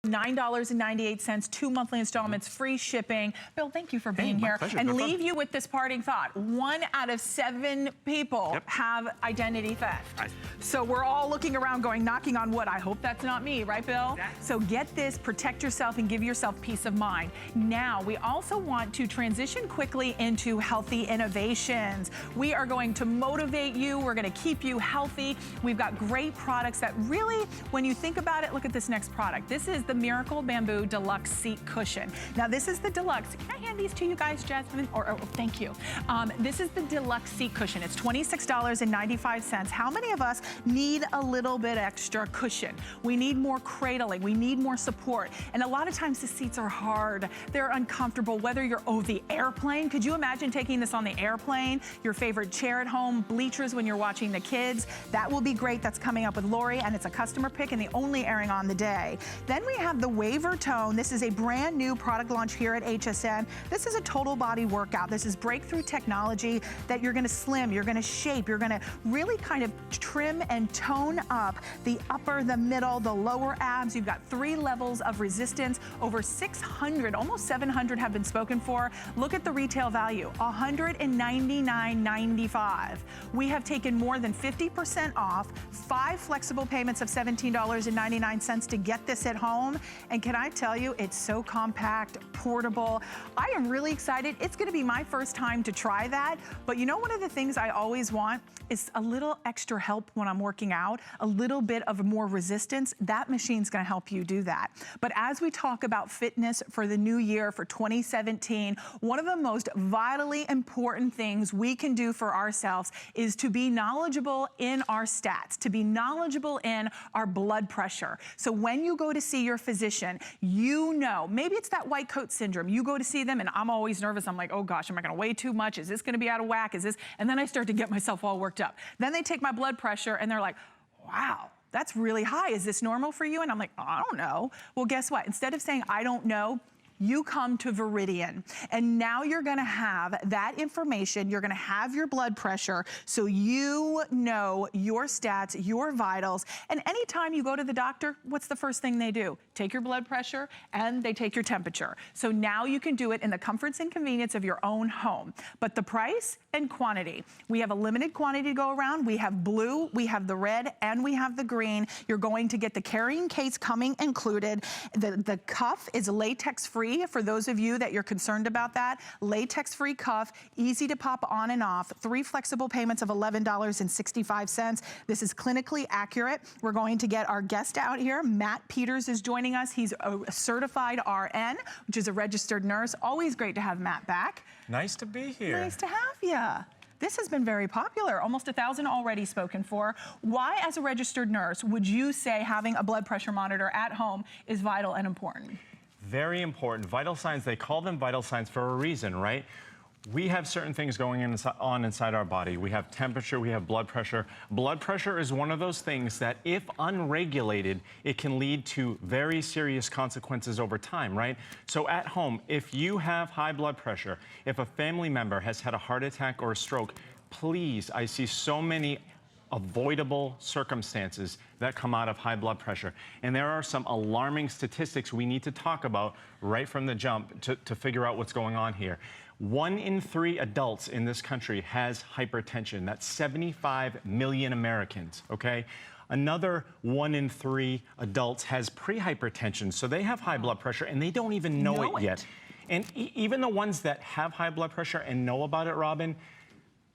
$9.98, 2 monthly installments, free shipping. Bill, thank you for being here. Pleasure. And leave you with this parting thought. 1 out of 7 people have identity theft. So we're all looking around going, knocking on wood. I hope that's not me, right, Bill? Exactly. So get this, protect yourself, and give yourself peace of mind. Now, we also want to transition quickly into healthy innovations. We are going to motivate you. We're going to keep you healthy. We've got great products that really, when you think about it, look at this next product. This is the Miracle Bamboo Deluxe Seat Cushion. Now, this is the Deluxe. Can I hand these to you guys, Jasmine? Oh, thank you. This is the Deluxe Seat Cushion. It's $26.95. How many of us need a little bit extra cushion? We need more cradling. We need more support. And a lot of times the seats are hard. They're uncomfortable, whether you're the airplane. Could you imagine taking this on the airplane? Your favorite chair at home, bleachers when you're watching the kids. That will be great. That's coming up with Lori, and it's a customer pick and the only airing on the day. Then we have the Waver Tone. This is a brand new product launch here at HSN. This is a total body workout. This is breakthrough technology that you're gonna slim, you're gonna shape, you're gonna really kind of trim and tone up the upper, the middle, the lower abs. You've got 3 levels of resistance. Over 600, almost 700 have been spoken for. Look at the retail value, $199.95. We have taken more than 50% off, 5 flexible payments of $17.99 to get this at home. And can I tell you, it's so compact, portable. I am really excited. It's gonna be my first time to try that. But you know, one of the things I always want is a little extra help when I'm working out, a little bit of more resistance. That machine's gonna help you do that. But as we talk about fitness for the new year, for 2017, one of the most vitally important things we can do for ourselves is to be knowledgeable in our stats, to be knowledgeable in our blood pressure. So when you go to see your physician, you know, maybe it's that white coat syndrome. You go to see them and I'm always nervous. I'm like, oh gosh, am I gonna weigh too much? Is this gonna be out of whack? Is this? And then I start to get myself all worked up. Then they take my blood pressure and they're like, wow, that's really high. Is this normal for you? And I'm like, oh, I don't know. Well, guess what? Instead of saying, I don't know, you come to Veridian, and now you're gonna have that information, you're gonna have your blood pressure, so you know your stats, your vitals, and anytime you go to the doctor, what's the first thing they do? Take your blood pressure, and they take your temperature. So now you can do it in the comforts and convenience of your own home. But the price and quantity, we have a limited quantity to go around. We have blue, we have the red, and we have the green. You're going to get the carrying case coming included. The cuff is latex-free. For those of you that you're concerned about that, latex-free cuff, easy to pop on and off, 3 flexible payments of $11.65. This is clinically accurate. We're going to get our guest out here. Matt Peters is joining us. He's a certified RN, which is a registered nurse. Always great to have Matt back. Nice to be here. Nice to have you. This has been very popular, almost 1,000 already spoken for. Why, as a registered nurse, would you say having a blood pressure monitor at home is vital and important? Very important. Vital signs, they call them vital signs for a reason, right? We have certain things going on inside our body. We have temperature, we have blood pressure. Blood pressure is one of those things that, if unregulated, it can lead to very serious consequences over time, right? So at home, if you have high blood pressure, if a family member has had a heart attack or a stroke, please, I see so many avoidable circumstances that come out of high blood pressure. And there are some alarming statistics we need to talk about right from the jump to figure out what's going on here. 1 in 3 adults in this country has hypertension. That's 75 million Americans, okay? Another 1 in 3 adults has prehypertension, so they have high blood pressure and they don't even know it yet. And even the ones that have high blood pressure and know about it, Robin,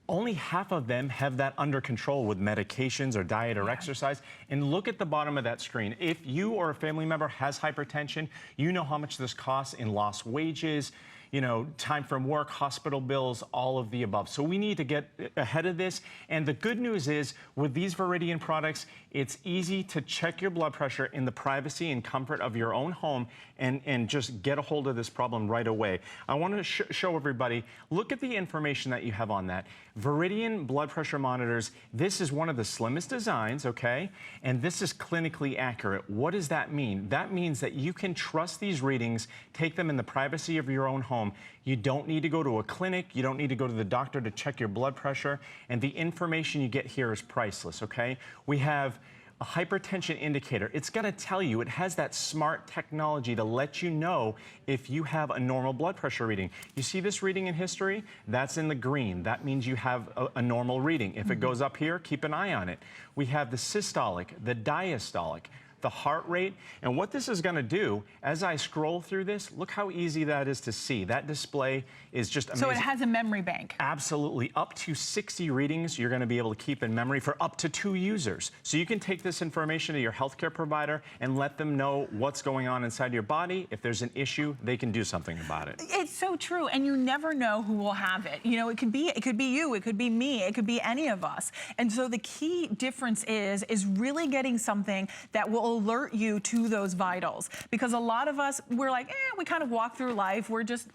only half of them have that under control with medications or diet or exercise. And look at the bottom of that screen. If you or a family member has hypertension, you know how much this costs in lost wages, you know, time from work, hospital bills, all of the above. So we need to get ahead of this. And the good news is, with these Veridian products, it's easy to check your blood pressure in the privacy and comfort of your own home and just get a hold of this problem right away. I want to show everybody, look at the information that you have on that. Veridian blood pressure monitors, this is one of the slimmest designs, okay? And this is clinically accurate. What does that mean? That means that you can trust these readings, take them in the privacy of your own home. You don't need to go to a clinic. You don't need to go to the doctor to check your blood pressure. And the information you get here is priceless, okay? We have a hypertension indicator. It's going to tell you, it has that smart technology to let you know if you have a normal blood pressure reading. You see this reading in history? That's in the green. That means you have a normal reading. If it goes up here, keep an eye on it. We have the systolic, the diastolic, the heart rate. And what this is going to do, as I scroll through this, look how easy that is to see. That display is just amazing. So it has a memory bank. Absolutely. Up to 60 readings you're going to be able to keep in memory for up to 2 users. So you can take this information to your healthcare provider and let them know what's going on inside your body. If there's an issue, they can do something about it. It's so true, and you never know who will have it. You know, it could be you, it could be me, it could be any of us. And so the key difference is really getting something that will alert you to those vitals. Because a lot of us, we're like, we kind of walk through life. We're just,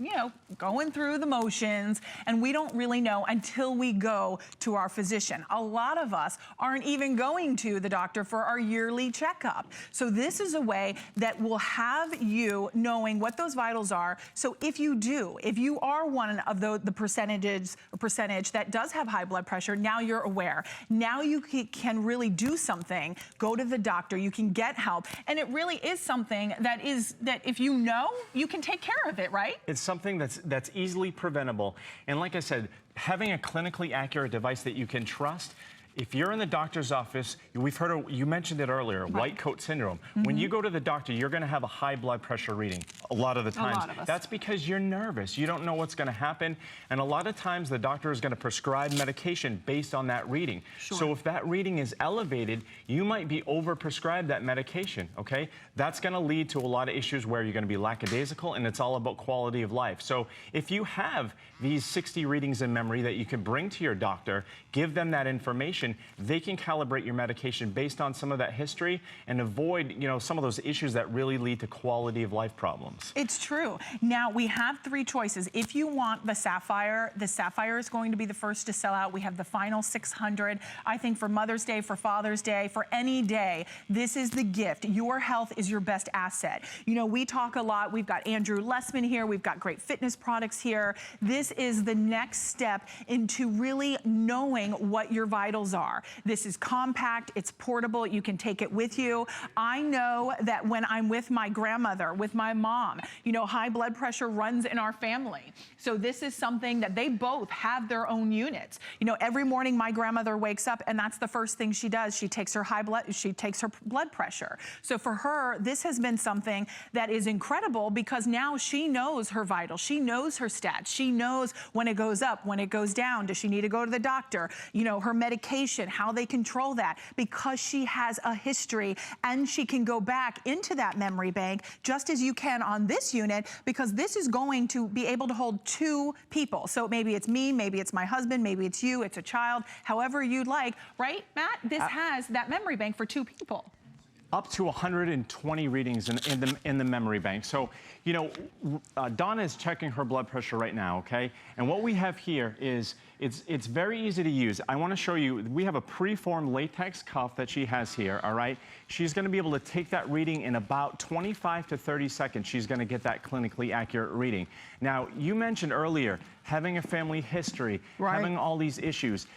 going through the motions, and we don't really know until we go to our physician. A lot of us aren't even going to the doctor for our yearly checkup. So this is a way that will have you knowing what those vitals are. So if you are one of the percentage that does have high blood pressure, now you're aware. Now you can really do something. Go to the doctor. You can get help. And it really is something that if you know, you can take care of it, right? It's something that's easily preventable. And like I said, having a clinically accurate device that you can trust. If you're in the doctor's office, you mentioned it earlier, right. White coat syndrome. When you go to the doctor, you're going to have a high blood pressure reading a lot of the times. A lot of us. That's because you're nervous. You don't know what's going to happen. And a lot of times the doctor is going to prescribe medication based on that reading. Sure. So if that reading is elevated, you might be overprescribed that medication, okay? That's going to lead to a lot of issues where you're going to be lackadaisical, and it's all about quality of life. So if you have these 60 readings in memory that you can bring to your doctor, give them that information, they can calibrate your medication based on some of that history and avoid, some of those issues that really lead to quality of life problems. It's true. Now, we have 3 choices. If you want the Sapphire is going to be the first to sell out. We have the final 600. I think for Mother's Day, for Father's Day, for any day, this is the gift. Your health is your best asset. We talk a lot. We've got Andrew Lessman here. We've got great fitness products here. This is the next step into really knowing what your vitals are. This is compact, it's portable, you can take it with you. I know that when I'm with my grandmother, with my mom, high blood pressure runs in our family. So this is something that they both have their own units. Every morning my grandmother wakes up and that's the first thing she does. She takes her blood pressure. So for her, this has been something that is incredible because now she knows her vitals. She knows her stats. She knows when it goes up, when it goes down. Does she need to go to the doctor? Her medication, how they control that, because she has a history and she can go back into that memory bank just as you can on this unit, because this is going to be able to hold 2 people. So maybe it's me, maybe it's my husband, maybe it's you, it's a child, however you'd like, right, Matt? This has that memory bank for 2 people. Up to 120 readings in the memory bank. So, Donna is checking her blood pressure right now, okay? And what we have here is, it's very easy to use. I want to show you, we have a preformed latex cuff that she has here, all right? She's going to be able to take that reading in about 25 to 30 seconds. She's going to get that clinically accurate reading. Now, you mentioned earlier, having a family history, right. Having all these issues.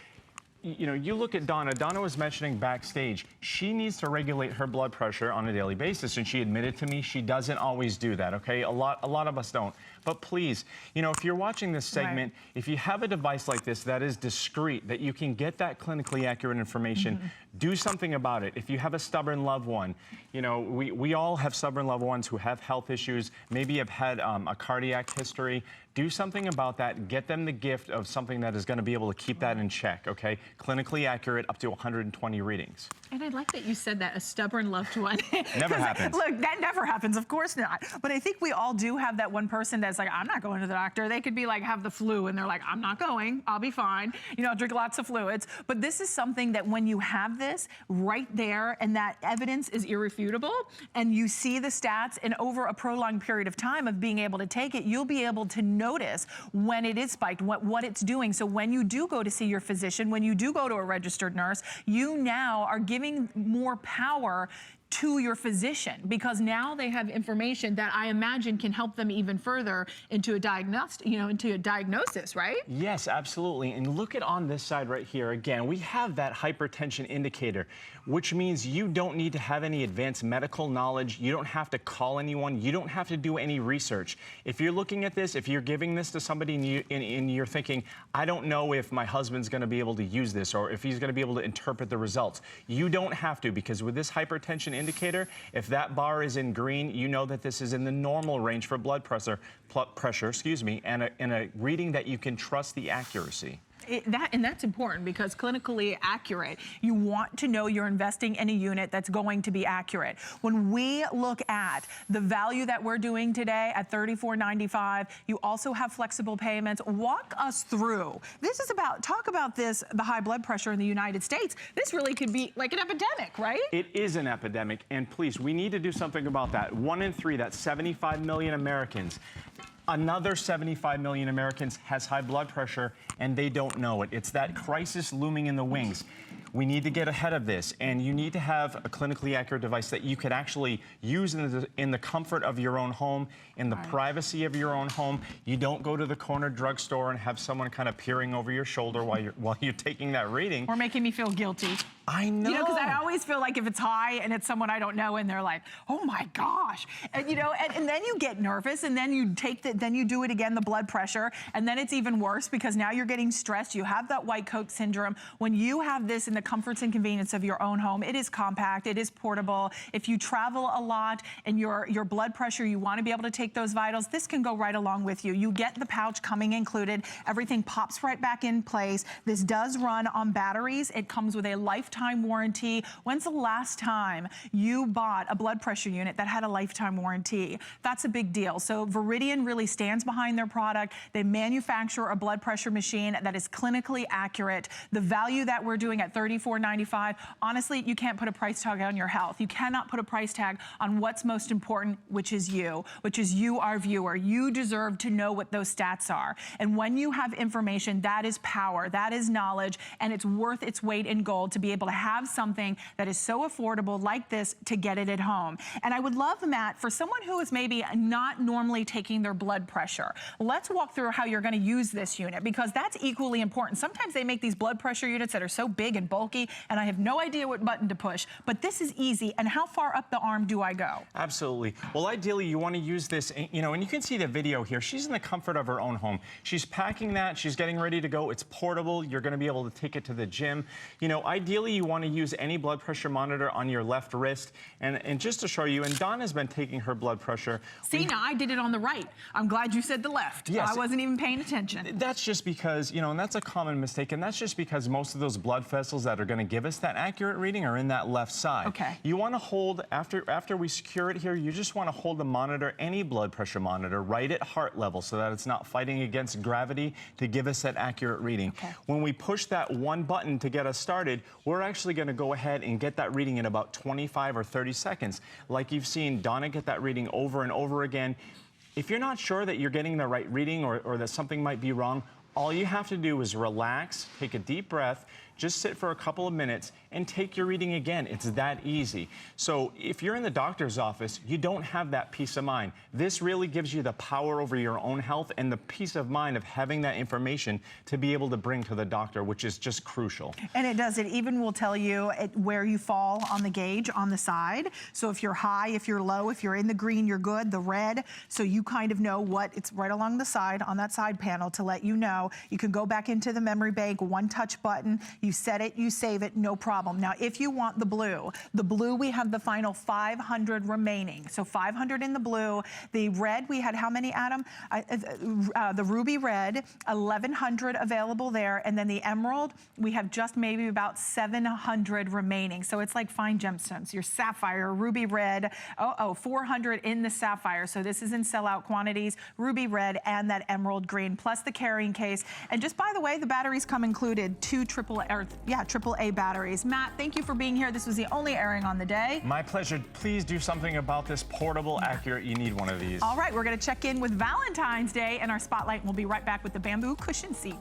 You look at Donna. Donna was mentioning backstage, she needs to regulate her blood pressure on a daily basis, and she admitted to me she doesn't always do that, okay? A lot of us don't. But please, if you're watching this segment, right. If you have a device like this that is discreet, that you can get that clinically accurate information, do something about it. If you have a stubborn loved one, we all have stubborn loved ones who have health issues, maybe have had a cardiac history. Do something about that. Get them the gift of something that is going to be able to keep that in check, okay? Clinically accurate, up to 120 readings. And I like that you said that, a stubborn loved one. Never happens. Look, that never happens, of course not. But I think we all do have that one person that's like, I'm not going to the doctor. They could be like, have the flu, and they're like, I'm not going. I'll be fine. Drink lots of fluids. But this is something that when you have this right there, and that evidence is irrefutable, and you see the stats, and over a prolonged period of time of being able to take it, you'll be able to notice when it is spiked, what it's doing. So when you do go to see your physician, when you do go to a registered nurse, you now are giving more power to your physician, because now they have information that I imagine can help them even further into a diagnosis, right? Yes, absolutely. And look at on this side right here. Again, we have that hypertension indicator, which means you don't need to have any advanced medical knowledge. You don't have to call anyone. You don't have to do any research. If you're looking at this, if you're giving this to somebody and you're thinking, I don't know if my husband's going to be able to use this or if he's going to be able to interpret the results, you don't have to, because with this hypertension indicator, if that bar is in green, you know that this is in the normal range for blood pressure, and a reading that you can trust the accuracy. That's important, because clinically accurate, you want to know you're investing in a unit that's going to be accurate. When we look at the value that we're doing today at $34.95, you also have flexible payments. Walk us through. This is about, talk about this, the high blood pressure in the United States. This really could be like an epidemic, right? It is an epidemic, and please, we need to do something about that. 1 in 3, that's 75 million Americans. Another 75 million Americans has high blood pressure, and they don't know it. It's that crisis looming in the wings. We need to get ahead of this, and you need to have a clinically accurate device that you could actually use in the comfort of your own home, in the privacy of your own home. You don't go to the corner drugstore and have someone kind of peering over your shoulder while you're taking that reading. Or making me feel guilty. I know. You know, because I always feel like if it's high and it's someone I don't know and they're like, oh my gosh. And, you know, and then you get nervous, and then you then you do it again, the blood pressure, and then it's even worse because now you're getting stressed. You have that white coat syndrome. When you have this in the comforts and convenience of your own home, it is compact, it is portable. If you travel a lot and your blood pressure, you want to be able to take those vitals, this can go right along with you. You get the pouch coming included. Everything pops right back in place. This does run on batteries. It comes with a lifetime warranty. When's the last time you bought a blood pressure unit that had a lifetime warranty? That's a big deal. So Veridian really stands behind their product. They manufacture a blood pressure machine that is clinically accurate. The value that we're doing at $34.95, honestly, you can't put a price tag on your health. You cannot put a price tag on what's most important, which is you, our viewer. You deserve to know what those stats are. And when you have information, that is power, that is knowledge, and it's worth its weight in gold to be able to have something that is so affordable like this to get it at home. And I would love, Matt, for someone who is maybe not normally taking their blood pressure, let's walk through how you're going to use this unit, because that's equally important. Sometimes they make these blood pressure units that are so big and bulky, and I have no idea what button to push, but this is easy. And how far up the arm do I go? Absolutely. Well, ideally, you want to use this, you know, and you can see the video here. She's in the comfort of her own home. She's packing that. She's getting ready to go. It's portable. You're going to be able to take it to the gym. You know, ideally, you want to use any blood pressure monitor on your left wrist. And just to show you, and Donna's been taking her blood pressure. See, now I did it on the right. I'm glad you said the left. Yes. I wasn't even paying attention. That's just because, you know, and that's a common mistake, and that's just because most of those blood vessels that are going to give us that accurate reading are in that left side. Okay. You want to hold, after we secure it here, you just want to hold the monitor, any blood pressure monitor, right at heart level so that it's not fighting against gravity to give us that accurate reading. Okay. When we push that one button to get us started, we're actually going to go ahead and get that reading in about 25 or 30 seconds. Like you've seen Donna get that reading over and over again. If you're not sure that you're getting the right reading or that something might be wrong, all you have to do is relax, take a deep breath, just sit for a couple of minutes and take your reading again. It's that easy. So if you're in the doctor's office, you don't have that peace of mind. This really gives you the power over your own health and the peace of mind of having that information to be able to bring to the doctor, which is just crucial. And it does. It even will tell you where you fall on the gauge on the side. So if you're high, if you're low, if you're in the green, you're good. The red, so you kind of know what, it's right along the side on that side panel to let you know. You can go back into the memory bank, one touch button. You set it, you save it, no problem. Now, if you want the blue, we have the final 500 remaining. So 500 in the blue. The red, we had how many, Adam? The ruby red, 1,100 available there. And then the emerald, we have just maybe about 700 remaining. So it's like fine gemstones. Your sapphire, ruby red, 400 in the sapphire. So this is in sellout quantities, ruby red and that emerald green, plus the carrying case. And just by the way, the batteries come included, 2 AAA batteries. Matt, thank you for being here. This was the only airing on the day. My pleasure. Please do something about this portable, accurate. You need one of these. All right, we're going to check in with Valentine's Day and our spotlight. We'll be right back with the bamboo cushion seat.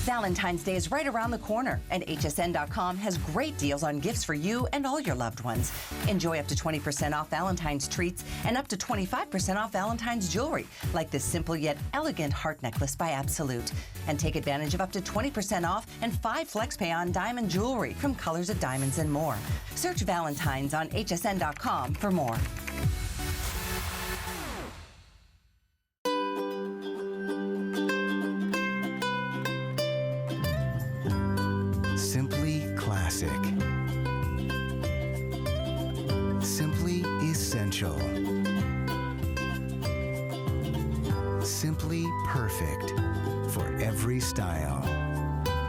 Valentine's Day is right around the corner, and hsn.com has great deals on gifts for you and all your loved ones. Enjoy up to 20% off Valentine's treats and up to 25% off Valentine's jewelry, like this simple yet elegant heart necklace by Absolute. And take advantage of up to 20% off and 5 FlexPay on diamond jewelry from Colors of Diamonds and more. Search Valentine's on hsn.com for more. Simply classic. Simply essential. Simply perfect for every style.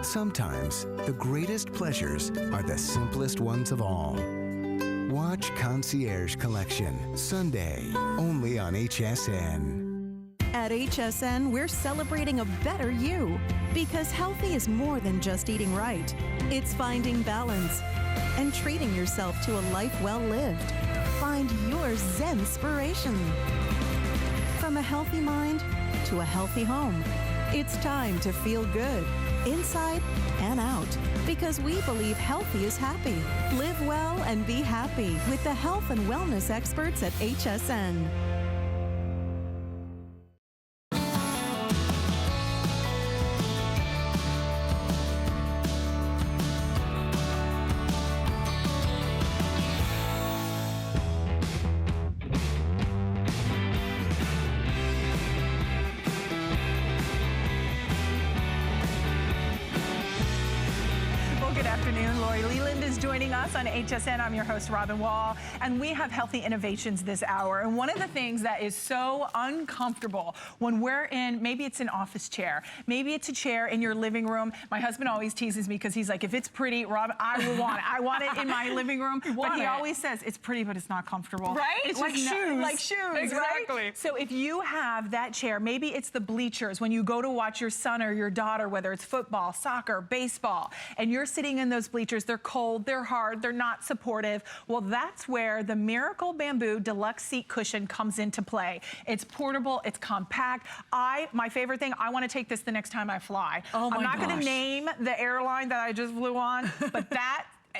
Sometimes the greatest pleasures are the simplest ones of all. Watch Concierge Collection Sunday only on HSN. At HSN, we're celebrating a better you, because healthy is more than just eating right. It's finding balance and treating yourself to a life well lived. Find your Zen-spiration. From a healthy mind to a healthy home, it's time to feel good, inside and out, because we believe healthy is happy. Live well and be happy with the health and wellness experts at HSN. On HSN, I'm your host, Robin Wall, and we have healthy innovations this hour. And one of the things that is so uncomfortable when we're in, maybe it's an office chair, maybe it's a chair in your living room. My husband always teases me because he's like, if it's pretty, Rob, I will want it. I want it in my living room. But he always says, it's pretty, but it's not comfortable. Right? It's like shoes. Like shoes, exactly. Right? So if you have that chair, maybe it's the bleachers when you go to watch your son or your daughter, whether it's football, soccer, baseball, and you're sitting in those bleachers, they're cold, they're hard, they're not supportive. Well, that's where the Miracle Bamboo Deluxe Seat Cushion comes into play. It's portable, it's compact. My favorite thing, I want to take this the next time I fly. Oh my I'm not going to name the airline that I just flew on, but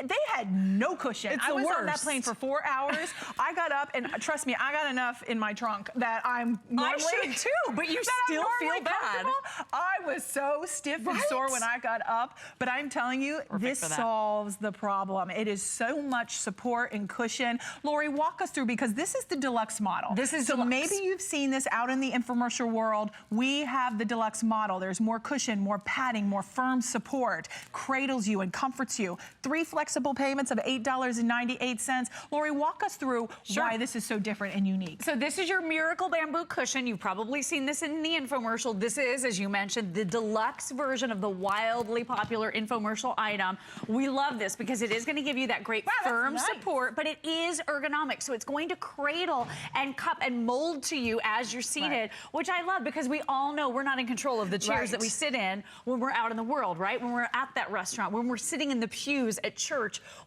they had no cushion. It's I was the on that worst. plane for 4 hours. I got up, and trust me, I got enough in my trunk that I'm normally... I should too, but you still feel bad. I was so stiff and sore when I got up, but I'm telling you, this solves the problem. It is so much support and cushion. Lori, walk us through, because this is the deluxe model. This is so deluxe. Maybe you've seen this out in the infomercial world. We have the deluxe model. There's more cushion, more padding, more firm support, cradles you and comforts you. 3 flexible payments of $8.98. Lori, walk us through why this is so different and unique. So this is your Miracle Bamboo Cushion. You've probably seen this in the infomercial. This is, as you mentioned, the deluxe version of the wildly popular infomercial item. We love this because it is going to give you that great firm support, but it is ergonomic. So it's going to cradle and cup and mold to you as you're seated, which I love, because we all know we're not in control of the chairs that we sit in when we're out in the world, right? When we're at that restaurant, when we're sitting in the pews at church,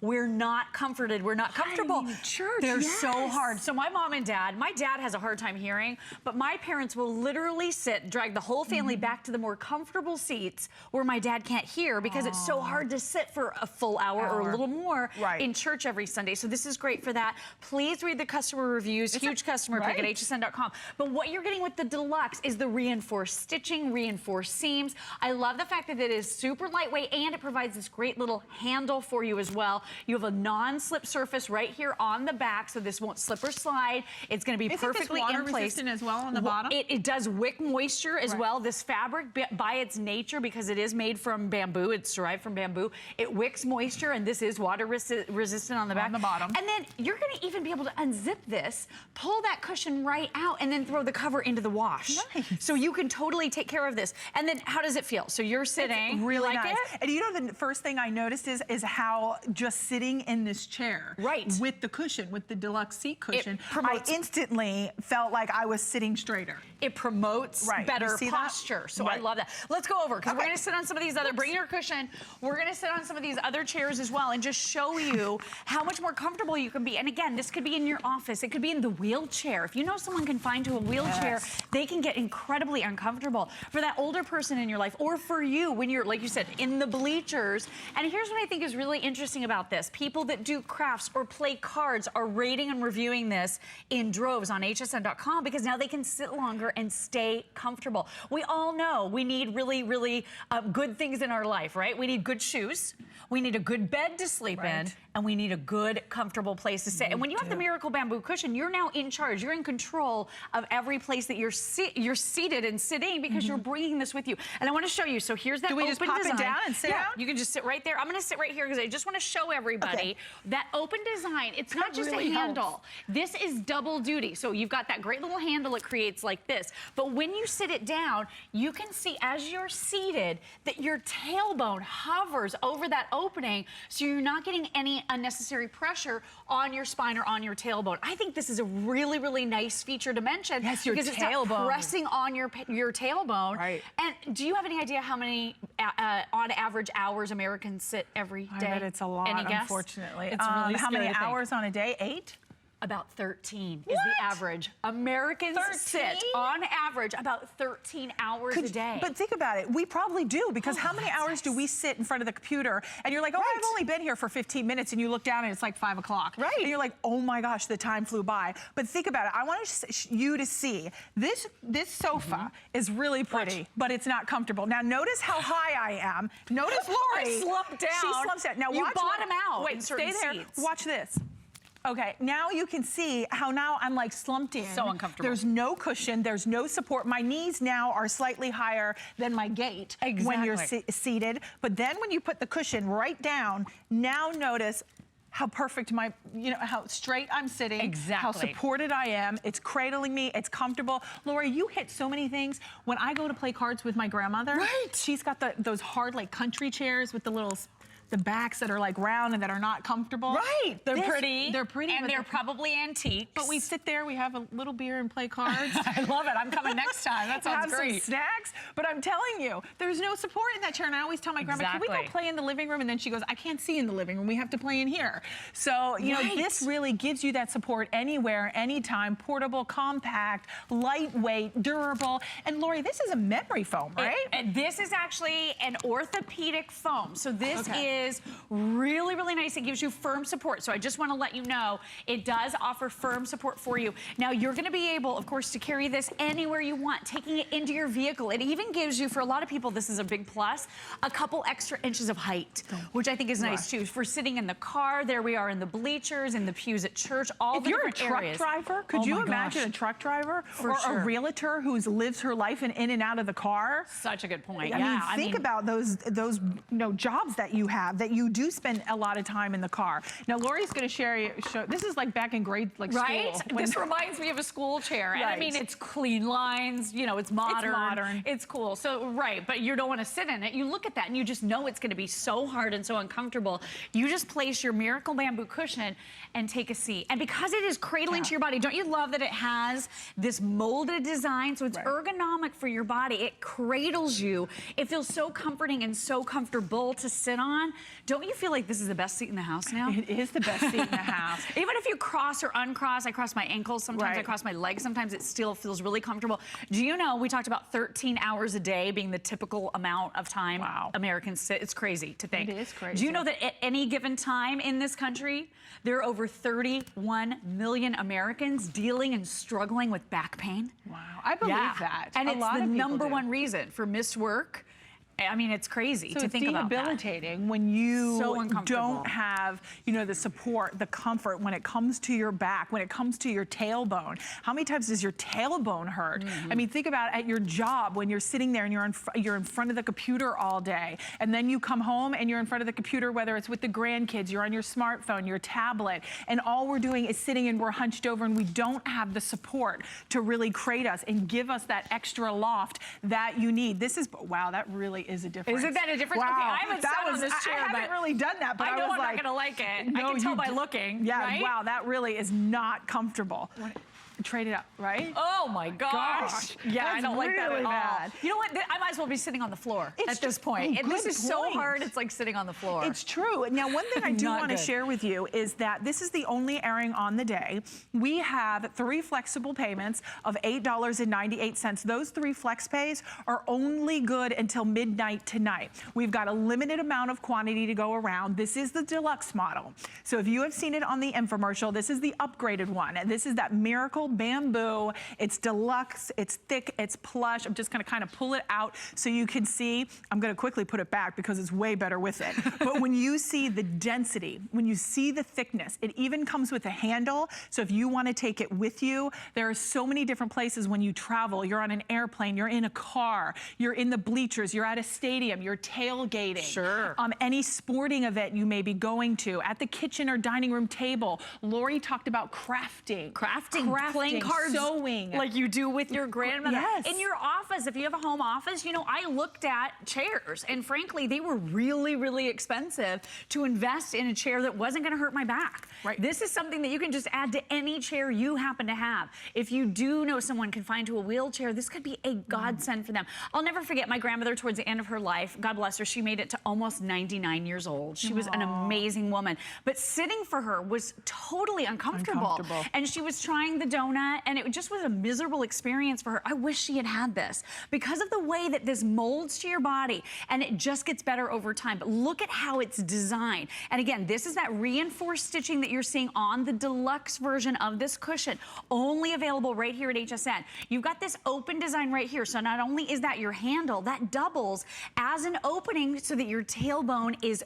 we're not comforted, we're not comfortable. Church, they're so hard. So my mom and dad, my dad has a hard time hearing, but my parents will literally drag the whole family back to the more comfortable seats where my dad can't hear, because it's so hard to sit for a full hour or a little more in church every Sunday. So this is great for that. Please read the customer reviews, huge customer pick at hsn.com. But what you're getting with the deluxe is the reinforced stitching, reinforced seams. I love the fact that it is super lightweight, and it provides this great little handle for you as well. You have a non-slip surface right here on the back, so this won't slip or slide. It's going to be perfectly in place. Water resistant as well on the bottom? It does wick moisture as well. This fabric, by its nature, because it is made from bamboo, it's derived from bamboo, it wicks moisture, and this is water resistant on the back. On the bottom. And then you're going to even be able to unzip this, pull that cushion right out, and then throw the cover into the wash. Nice. So you can totally take care of this. And then how does it feel? So you're sitting. It's really like nice. it? And you know, the first thing I noticed is how comfortable just sitting in this chair. Right. With the cushion, with the deluxe seat cushion. promotes- I instantly felt like I was sitting straighter. It promotes Right. better You see that? posture. So I Right. love that. Let's go over, because we're Okay. going to sit on some of these other, bring your cushion. We're going to sit on some of these other chairs as well and just show you how much more comfortable you can be. And again, this could be in your office. It could be in the wheelchair. If you know someone confined to a wheelchair, they can get incredibly uncomfortable. For that older person in your life, or for you when you're, like you said, in the bleachers. And here's what I think is really interesting about this. People that do crafts or play cards are rating and reviewing this in droves on hsn.com, because now they can sit longer and stay comfortable. We all know we need really, really good things in our life, right? We need good shoes. We need a good bed to sleep in, and we need a good, comfortable place to sit. And when you have the Miracle Bamboo cushion, you're now in charge. You're in control of every place that you're seated and sitting, because you're bringing this with you. And I want to show you. So here's that Do we open just pop it design. down and sit Yeah, down? you can just sit right there. I'm going to sit right here because I just want to show everybody Okay. that open design. It's not That just really a handle. helps. This is double duty. So you've got that great little handle it creates like this. But when you sit it down, you can see as you're seated that your tailbone hovers over that opening, so you're not getting any unnecessary pressure on your spine or on your tailbone. I think this is a really, really nice feature to mention. Yes, your because it's tailbone. not pressing on your tailbone. Right. And do you have any idea how many on average hours Americans sit every day? I bet it's a lot, Any guess? unfortunately. It's really how scary many to think. hours on a day? 8? About 13 is What? the average. Americans 13? sit on average about 13 hours a day. But think about it. We probably do, because how many that's hours do we sit in front of the computer and you're like, oh, I've only been here for 15 minutes, and you look down and it's like 5 o'clock. Right. And you're like, oh my gosh, the time flew by. But think about it. I want you to see this sofa is really pretty, but it's not comfortable. Now notice how high I am. Notice Lori. I slumped down. She slumps down. Now You watch. bottom out Wait, in stay certain there. seats. Watch this. Okay, now you can see how now I'm like slumped in. So uncomfortable. There's no cushion, there's no support. My knees now are slightly higher than my gait when you're seated. But then when you put the cushion right down, now notice how perfect how straight I'm sitting, Exactly. how supported I am. It's cradling me, it's comfortable. Lori, you hit so many things. When I go to play cards with my grandmother, she's got those hard like country chairs with the backs that are like round and that are not comfortable. Right. They're pretty. They're pretty. And but they're probably antiques. But we sit there, we have a little beer and play cards. I love it. I'm coming next time. That sounds have great. some snacks. But I'm telling you, there's no support in that chair. And I always tell my grandma, can we go Exactly. play in the living room? And then she goes, I can't see in the living room. We have to play in here. So, you know, this really gives you that support anywhere, anytime. Portable, compact, lightweight, durable. And Lori, this is a memory foam, right? And this is actually an orthopedic foam. So this is really, really nice. It gives you firm support. So I just want to let you know it does offer firm support for you. Now you're going to be able, of course, to carry this anywhere you want, taking it into your vehicle. It even gives you, for a lot of people, this is a big plus, a couple extra inches of height, which I think is nice too. For sitting in the car, there we are in the bleachers, in the pews at church, all If the you're a different truck areas. driver, could Oh you my imagine gosh. a truck driver For or sure. a realtor who lives her life in and out of the car? Such a good point. I mean, think about those jobs that you have, that you do spend a lot of time in the car. Now, Lori's going to show. This is like back in grade Right? school. This reminds me of a school chair. And I mean, it's clean lines, you know, it's modern. It's modern. It's cool. So, right, but you don't want to sit in it. You look at that and you just know it's going to be so hard and so uncomfortable. You just place your Miracle Bamboo cushion and take a seat. And because it is cradling to your body, don't you love that it has this molded design? So it's ergonomic for your body. It cradles you. It feels so comforting and so comfortable to sit on. Don't you feel like this is the best seat in the house now? It is the best seat in the house. Even if you cross or uncross, I cross my ankles, sometimes I cross my legs, sometimes it still feels really comfortable. Do you know, we talked about 13 hours a day being the typical amount of time Americans sit. It's crazy to think. It is crazy. Do you know that at any given time in this country, there are over 31 million Americans dealing and struggling with back pain? Wow, I believe that. And A it's lot the of people number do. one reason for missed work. I mean, it's crazy So to it's think about that. debilitating when you So uncomfortable. don't have, the support, the comfort when it comes to your back, when it comes to your tailbone. How many times does your tailbone hurt? I mean, think about at your job when you're sitting there and you're in front of the computer all day, and then you come home and you're in front of the computer, whether it's with the grandkids, you're on your smartphone, your tablet, and all we're doing is sitting and we're hunched over and we don't have the support to really crate us and give us that extra loft that you need. This is, wow, that really is a difference. Isn't that a difference? Wow. Okay, I haven't sat on this chair, I haven't but really done that, but I know was I'm like, not gonna like it. No, I can tell you by d- looking. Yeah, right? wow, that really is not comfortable. Trade it up, right? Oh my gosh. Yeah, I that's don't like that really at all. bad. You know what? I might as well be sitting on the floor It's at this just- point. oh, And this good is so point. hard, it's like sitting on the floor. It's true. Now, one thing I do Not want to good. share with you is that this is the only airing on the day. We have 3 flexible payments of $8.98. Those 3 flex pays are only good until midnight tonight. We've got a limited amount of quantity to go around. This is the deluxe model. So if you have seen it on the infomercial, this is the upgraded one. And this is that Miracle Bamboo. It's deluxe, it's thick, it's plush. I'm just gonna kind of pull it out so you can see. I'm gonna quickly put it back because it's way better with it. But when you see the density, when you see the thickness, it even comes with a handle. So if you wanna take it with you, there are so many different places when you travel. You're on an airplane, you're in a car, you're in the bleachers, you're at a stadium, you're tailgating. Sure. Any sporting event you may be going to, at the kitchen or dining room table. Lori talked about crafting, playing cards, sewing. like you do with your grandmother. Yes. In your office, if you have a home office, you know, I looked at chairs and frankly, they were really, really expensive to invest in a chair that wasn't gonna hurt my back. Right. This is something that you can just add to any chair you happen to have. If you do know someone confined to a wheelchair, this could be a godsend for them. I'll never forget my grandmother towards the end of her life. God bless her, she made it to almost 99 years old. She was an amazing woman. But sitting for her was totally uncomfortable. And she was trying the donut and it just was a miserable experience for her. I wish she had had this because of the way that this molds to your body and it just gets better over time. But look at how it's designed. And again, this is that reinforced stitching that you're seeing on the deluxe version of this cushion, only available right here at HSN. You've got this open design right here. So not only is that your handle, that doubles as an opening so that your tailbone is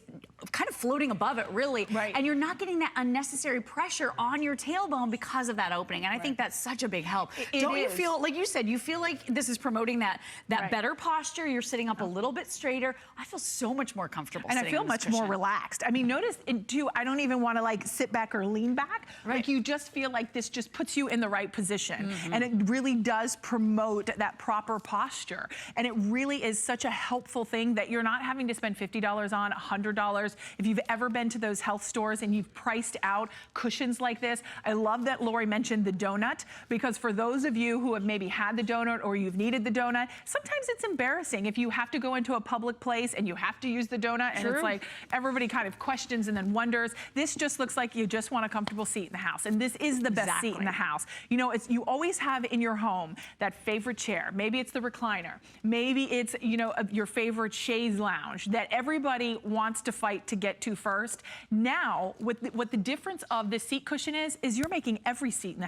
kind of floating above it, really. Right. And you're not getting that unnecessary pressure on your tailbone because of that opening. And I think that's such a big help. Don't you is. feel, like you said, you feel like this is promoting that Right. better posture. You're sitting up a little bit straighter. I feel so much more comfortable And I sitting feel on this much more cushion. relaxed. I mean, notice too, I don't even want to like sit back or lean back. Right. Like you just feel like this just puts you in the right position. And it really does promote that proper posture. And it really is such a helpful thing that you're not having to spend $50 on, $100. If you've ever been to those health stores and you've priced out cushions like this, I love that Lori mentioned the donut, because for those of you who have maybe had the donut or you've needed the donut, sometimes it's embarrassing if you have to go into a public place and you have to use the donut and it's like everybody kind of questions and then wonders. This just looks like you just want a comfortable seat in the house, and this is the best seat in the house. You know, it's, you always have in your home that favorite chair. Maybe it's the recliner. Maybe it's, you know, your favorite chaise lounge that everybody wants to fight to get to first. Now, what the difference of this seat cushion is you're making every seat in the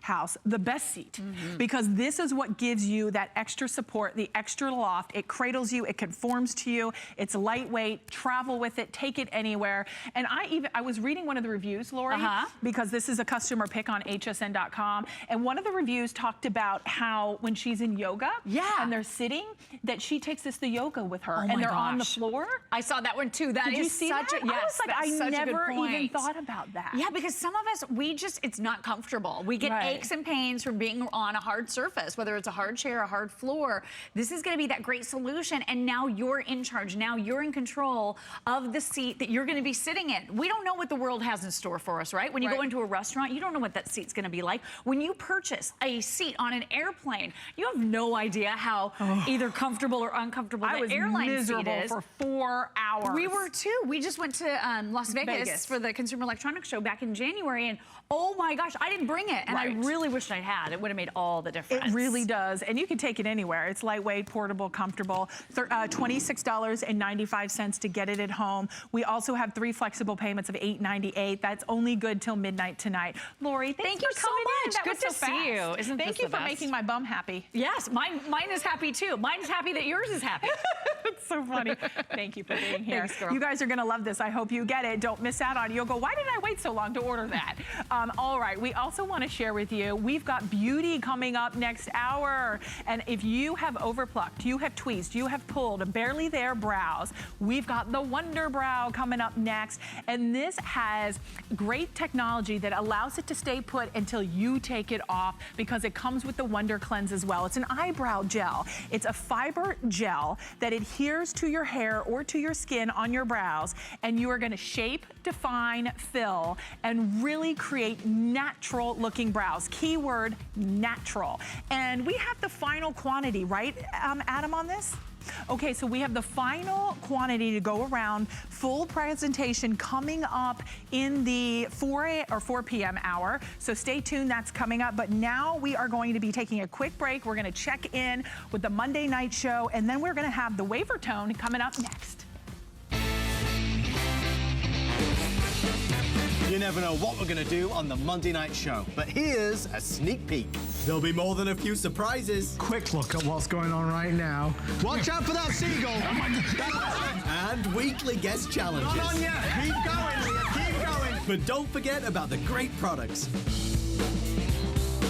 house the best seat, because this is what gives you that extra support, the extra loft. It cradles you, it conforms to you, it's lightweight, travel with it, take it anywhere. And I was reading one of the reviews, Lori, because this is a customer pick on hsn.com, and one of the reviews talked about how when she's in yoga and they're sitting, that she takes the yoga with her and they're on the floor. I saw that one too. That Did is you see such that? a, yes, I was like, that's such a good never even point. thought about that. Yeah, because some of us, it's not comfortable. We get aches and pains from being on a hard surface, whether it's a hard chair, a hard floor. This is gonna be that great solution, and now you're in charge. Now you're in control of the seat that you're gonna be sitting in. We don't know what the world has in store for us, right? When you go into a restaurant, you don't know what that seat's gonna be like. When you purchase a seat on an airplane, you have no idea how either comfortable or uncomfortable the airline seat is. for 4 hours. We were too. We just went to Las Vegas for the Consumer Electronics Show back in January, and oh my gosh, I didn't bring it, and I really wished I had. It would have made all the difference. It really does, and you can take it anywhere. It's lightweight, portable, comfortable. $26.95 to get it at home. We also have 3 flexible payments of $8.98. That's only good till midnight tonight. Lori, thank you so much. Good to see you. Isn't Thank this you the for best? making my bum happy. Yes, mine is happy too. Mine is happy that yours is happy. It's so funny. Thank you for being here. Thanks, girl. You guys are going to love this. I hope you get it. Don't miss out on it. You'll go, why did I wait so long to order that? All right. We also want to share with you, we've got beauty coming up next hour. And if you have overplucked, you have tweezed, you have pulled barely there brows, we've got the Wonder Brow coming up next. And this has great technology that allows it to stay put until you take it off, because it comes with the Wonder Cleanse as well. It's an eyebrow gel. It's a fiber gel that adheres adheres to your hair or to your skin on your brows, and you are gonna shape, define, fill, and really create natural looking brows. Keyword, natural. And we have the final quantity, right, Adam, on this? Okay, so we have the final quantity to go around, full presentation coming up in the 4 p.m. hour. So stay tuned, that's coming up. But now we are going to be taking a quick break. We're gonna check in with the Monday night show, and then we're gonna have the Wavertone coming up next. You never know what we're going to do on the Monday night show, but here's a sneak peek. There'll be more than a few surprises. Quick look at what's going on right now. Watch out for that seagull. And weekly guest challenges. Not on yet. Keep going, Leah. Keep going. But don't forget about the great products.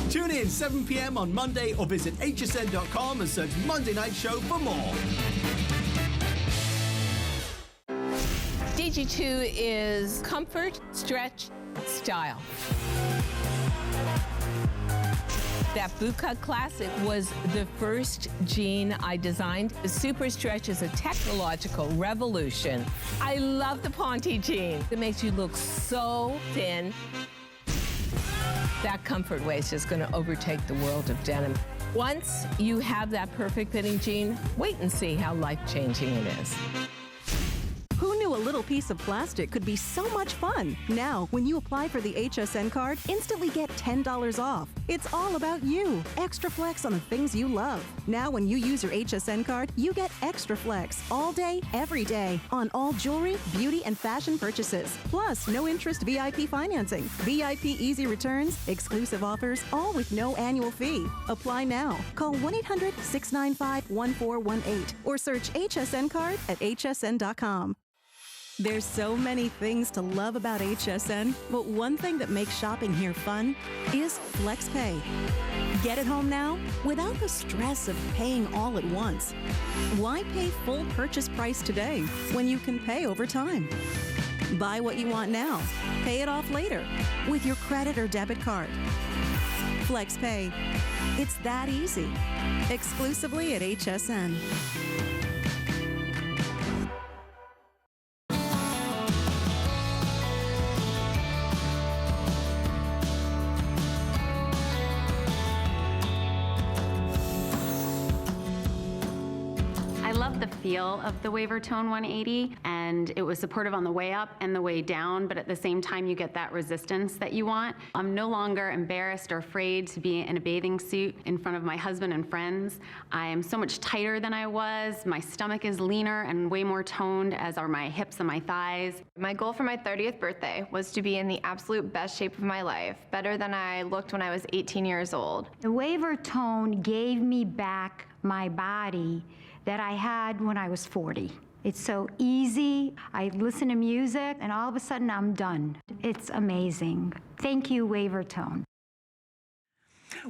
Tune in 7 p.m. on Monday or visit hsn.com and search Monday Night Show for more. DG2 is comfort, stretch, style. That bootcut classic was the first jean I designed. The Super Stretch is a technological revolution. I love the Ponte jean. It makes you look so thin. That comfort waist is going to overtake the world of denim. Once you have that perfect fitting jean, wait and see how life-changing it is. Who knew a little piece of plastic could be so much fun? Now, when you apply for the HSN card, instantly get $10 off. It's all about you. Extra flex on the things you love. Now, when you use your HSN card, you get extra flex all day, every day on all jewelry, beauty, and fashion purchases. Plus, no interest VIP financing, VIP easy returns, exclusive offers, all with no annual fee. Apply now. Call 1-800-695-1418 or search HSN card at hsn.com. There's so many things to love about HSN, but one thing that makes shopping here fun is FlexPay. Get it home now without the stress of paying all at once. Why pay full purchase price today when you can pay over time? Buy what you want now, pay it off later with your credit or debit card. FlexPay. It's that easy. Exclusively at HSN. The feel of the Wavertone 180, and it was supportive on the way up and the way down, but at the same time you get that resistance that you want. I'm no longer embarrassed or afraid to be in a bathing suit in front of my husband and friends. I am so much tighter than I was. My stomach is leaner and way more toned, as are my hips and my thighs. My goal for my 30th birthday was to be in the absolute best shape of my life, better than I looked when I was 18 years old. The Wavertone gave me back my body that I had when I was 40. It's so easy. I listen to music and all of a sudden I'm done. It's amazing. Thank you, Wavertone.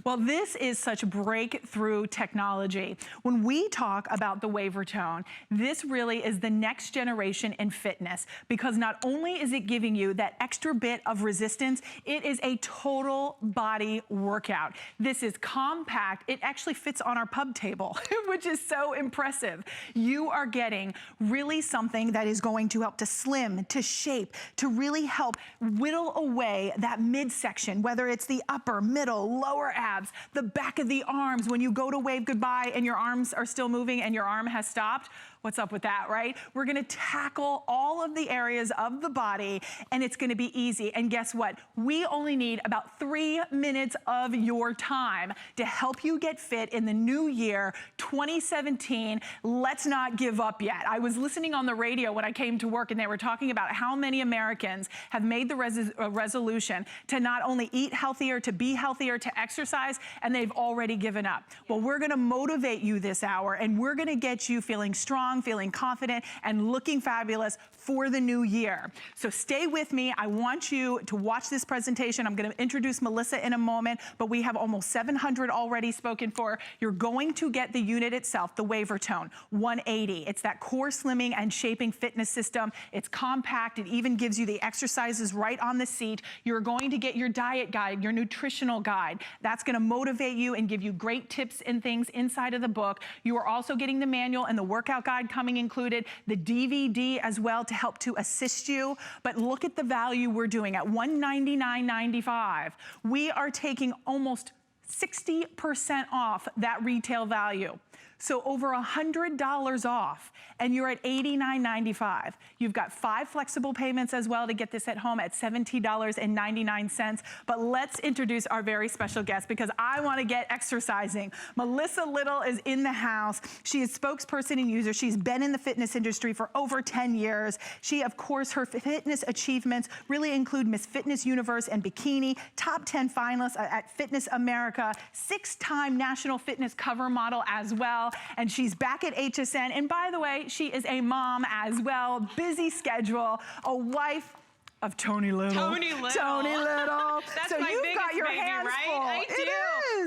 Well, this is such breakthrough technology. When we talk about the Wavertone, this really is the next generation in fitness, because not only is it giving you that extra bit of resistance, it is a total body workout. This is compact. It actually fits on our pub table, which is so impressive. You are getting really something that is going to help to slim, to shape, to really help whittle away that midsection, whether it's the upper, middle, lower abs, the back of the arms, when you go to wave goodbye and your arms are still moving and your arm has stopped. What's up with that, right? We're gonna tackle all of the areas of the body, and it's gonna be easy. And guess what? We only need about 3 minutes of your time to help you get fit in the new year, 2017. Let's not give up yet. I was listening on the radio when I came to work, and they were talking about how many Americans have made the resolution to not only eat healthier, to be healthier, to exercise, and they've already given up. Well, we're gonna motivate you this hour, and we're gonna get you feeling strong, feeling confident, and looking fabulous for the new year. So stay with me. I want you to watch this presentation. I'm going to introduce Melissa in a moment, but we have almost 700 already spoken for. You're going to get the unit itself, the Wavertone 180. It's that core slimming and shaping fitness system. It's compact. It even gives you the exercises right on the seat. You're going to get your diet guide, your nutritional guide. That's going to motivate you and give you great tips and things inside of the book. You are also getting the manual and the workout guide. guide coming included, the DVD as well to help to assist you. But look at the value we're doing at $199.95. We are taking almost 60% off that retail value. So over $100 off, and you're at $89.95. You've got 5 flexible payments as well to get this at home at $17.99. But let's introduce our very special guest because I want to get exercising. Melissa Little is in the house. She is spokesperson and user. She's been in the fitness industry for over 10 years. She, of course, her fitness achievements really include Miss Fitness Universe and Bikini, top 10 finalists at Fitness America, 6-time national fitness cover model as well. And she's back at HSN. And by the way, she is a mom as well, busy schedule, a wife of Tony Little. Tony Little. Tony Little. That's so my you've biggest got your baby, hands right? full. I do. It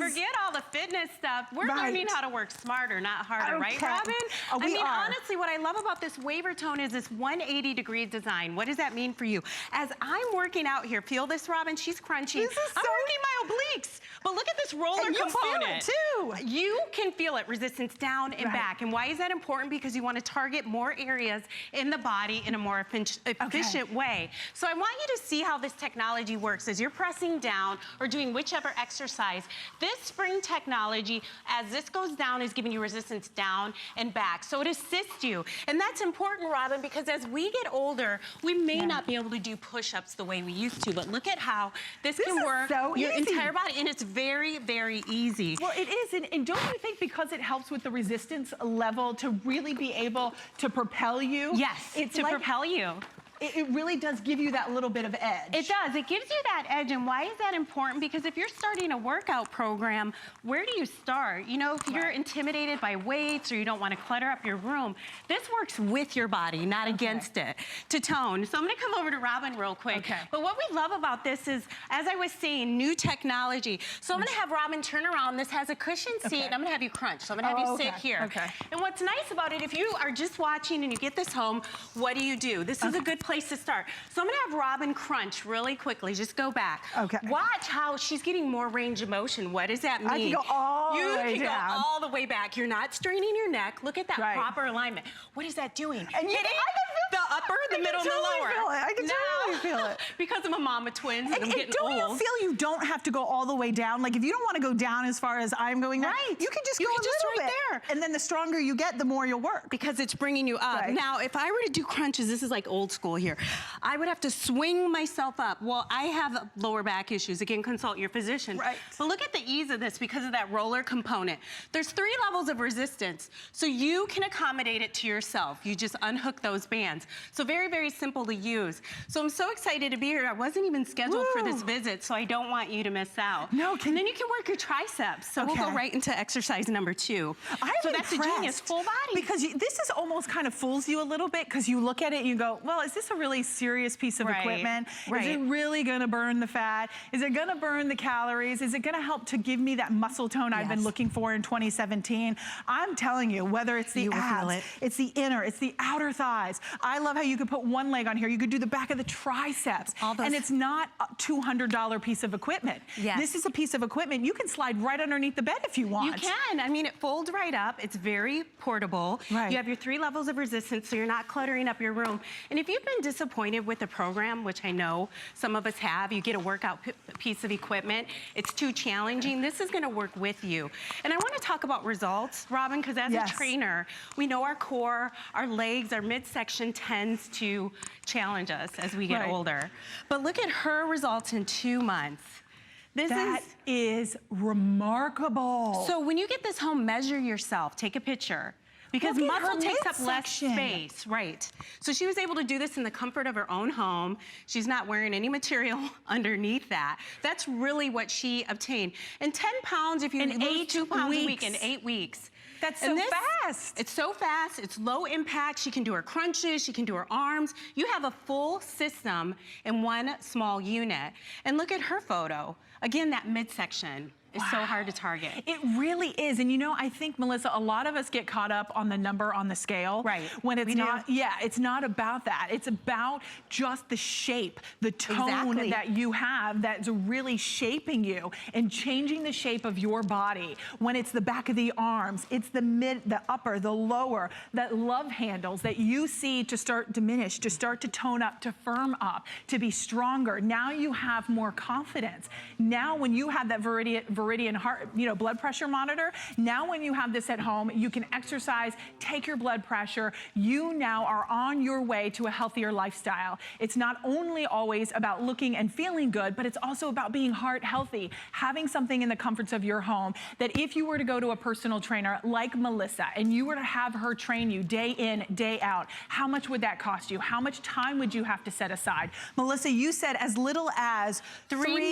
is. Forget all the fitness stuff. We're Right. learning how to work smarter, not harder, right, Okay. Robin? We I mean, are. honestly, what I love about this Waver Tone is this 180-degree design. What does that mean for you? As I'm working out here, feel this, Robin? She's crunching. This is I'm so- working my obliques. But look at this roller And you feel component. it, too. You can feel it, resistance down and Right. back. And why is that important? Because you want to target more areas in the body in a more efficient way. So I want you to see how this technology works. As you're pressing down or doing whichever exercise, this spring technology, as this goes down, is giving you resistance down and back. So it assists you. And that's important, Robin, because as we get older, we may not be able to do push-ups the way we used to. But look at how this can is work so your easy. entire body. And it's very, very easy. Well, it is, and don't you think because it helps with the resistance level to really be able to propel you? Yes, it's to like, propel you. It really does give you that little bit of edge. It does. It gives you that edge. And why is that important? Because if you're starting a workout program, where do you start? You know, if you're intimidated by weights or you don't want to clutter up your room, this works with your body, not against it, to tone. So I'm going to come over to Robin real quick. Okay. But what we love about this is, as I was saying, new technology. So I'm going to have Robin turn around. This has a cushioned seat, and I'm going to have you crunch. So I'm going to have you sit here. Okay. And what's nice about it, if you are just watching and you get this home, what do? This is a good place to start. So I'm gonna have Robin crunch really quickly. Just go back. Okay. Watch how she's getting more range of motion. What does that mean? I can go all the way You can down. go all the way back. You're not straining your neck. Look at that Right. proper alignment. What is that doing? And you- Hitting I can the upper, the middle, and the totally lower. feel it. I can totally feel it. Because I'm a mom of twins and I'm And getting don't old. you feel you don't have to go all the way down? Like if you don't want to go down as far as I'm going down, Right. you can just You go can a just little right bit. there. And then the stronger you get, the more you'll work. Because it's bringing you up. Right. Now, if I were to do crunches, this is like old school here. I would have to swing myself up. Well, I have lower back issues. Again, consult your physician. Right. But look at the ease of this because of that roller component. There's 3 levels of resistance. So you can accommodate it to yourself. You just unhook those bands. So very, very simple to use. So I'm so excited to be here. I wasn't even scheduled for this visit, so I don't want you to miss out. No, and then you can work your triceps. So we'll go Okay. right into exercise number 2. So that's a genius, full body. Because this is almost kind of fools you a little bit because you look at it and you go, well, is this a really serious piece of Right. equipment? Right. Is it really going to burn the fat? Is it going to burn the calories? Is it going to help to give me that muscle tone I've been looking for in 2017? I'm telling you, whether it's the You will feel abs, it. it's the inner, it's the outer thighs. I love how you could put one leg on here. You could do the back of the triceps. All those- And it's not a $200 piece of equipment. Yes. This is a piece of equipment you can slide right underneath the bed if you want. You can. I mean, it folds right up. It's very portable. Right. You have your 3 levels of resistance, so you're not cluttering up your room. And if you've been disappointed with the program, which I know some of us have, you get a workout piece of equipment, it's too challenging, this is gonna work with you. And I wanna talk about results, Robin, because as Yes. a trainer, we know our core, our legs, our midsection tends to challenge us as we get Right. older. But look at her results in 2 months. That is remarkable. So when you get this home, measure yourself, take a picture. Because Look at her muscle takes up less midsection. space, right? So she was able to do this in the comfort of her own home. She's not wearing any material underneath that. That's really what she obtained. And 10 pounds, if you In lose 8 2 pounds a week weeks. in 8 weeks. That's And so this- fast. It's so fast, it's low impact. She can do her crunches, she can do her arms. You have a full system in one small unit. And look at her photo. Again, that midsection. is so hard to target. It really is. And you know, I think, Melissa, a lot of us get caught up on the number on the scale. Right. When it's not, it's not about that. It's about just the shape, the tone that you have that's really shaping you and changing the shape of your body. When it's the back of the arms, it's the mid, the upper, the lower, that love handles that you see to start diminish, to start to tone up, to firm up, to be stronger. Now you have more confidence. Now when you have that Veridian heart, blood pressure monitor, now when you have this at home, you can exercise, take your blood pressure. You now are on your way to a healthier lifestyle. It's not only always about looking and feeling good, but it's also about being heart healthy, having something in the comforts of your home that if you were to go to a personal trainer like Melissa and you were to have her train you day in, day out, how much would that cost you? How much time would you have to set aside? Melissa, you said as little as 3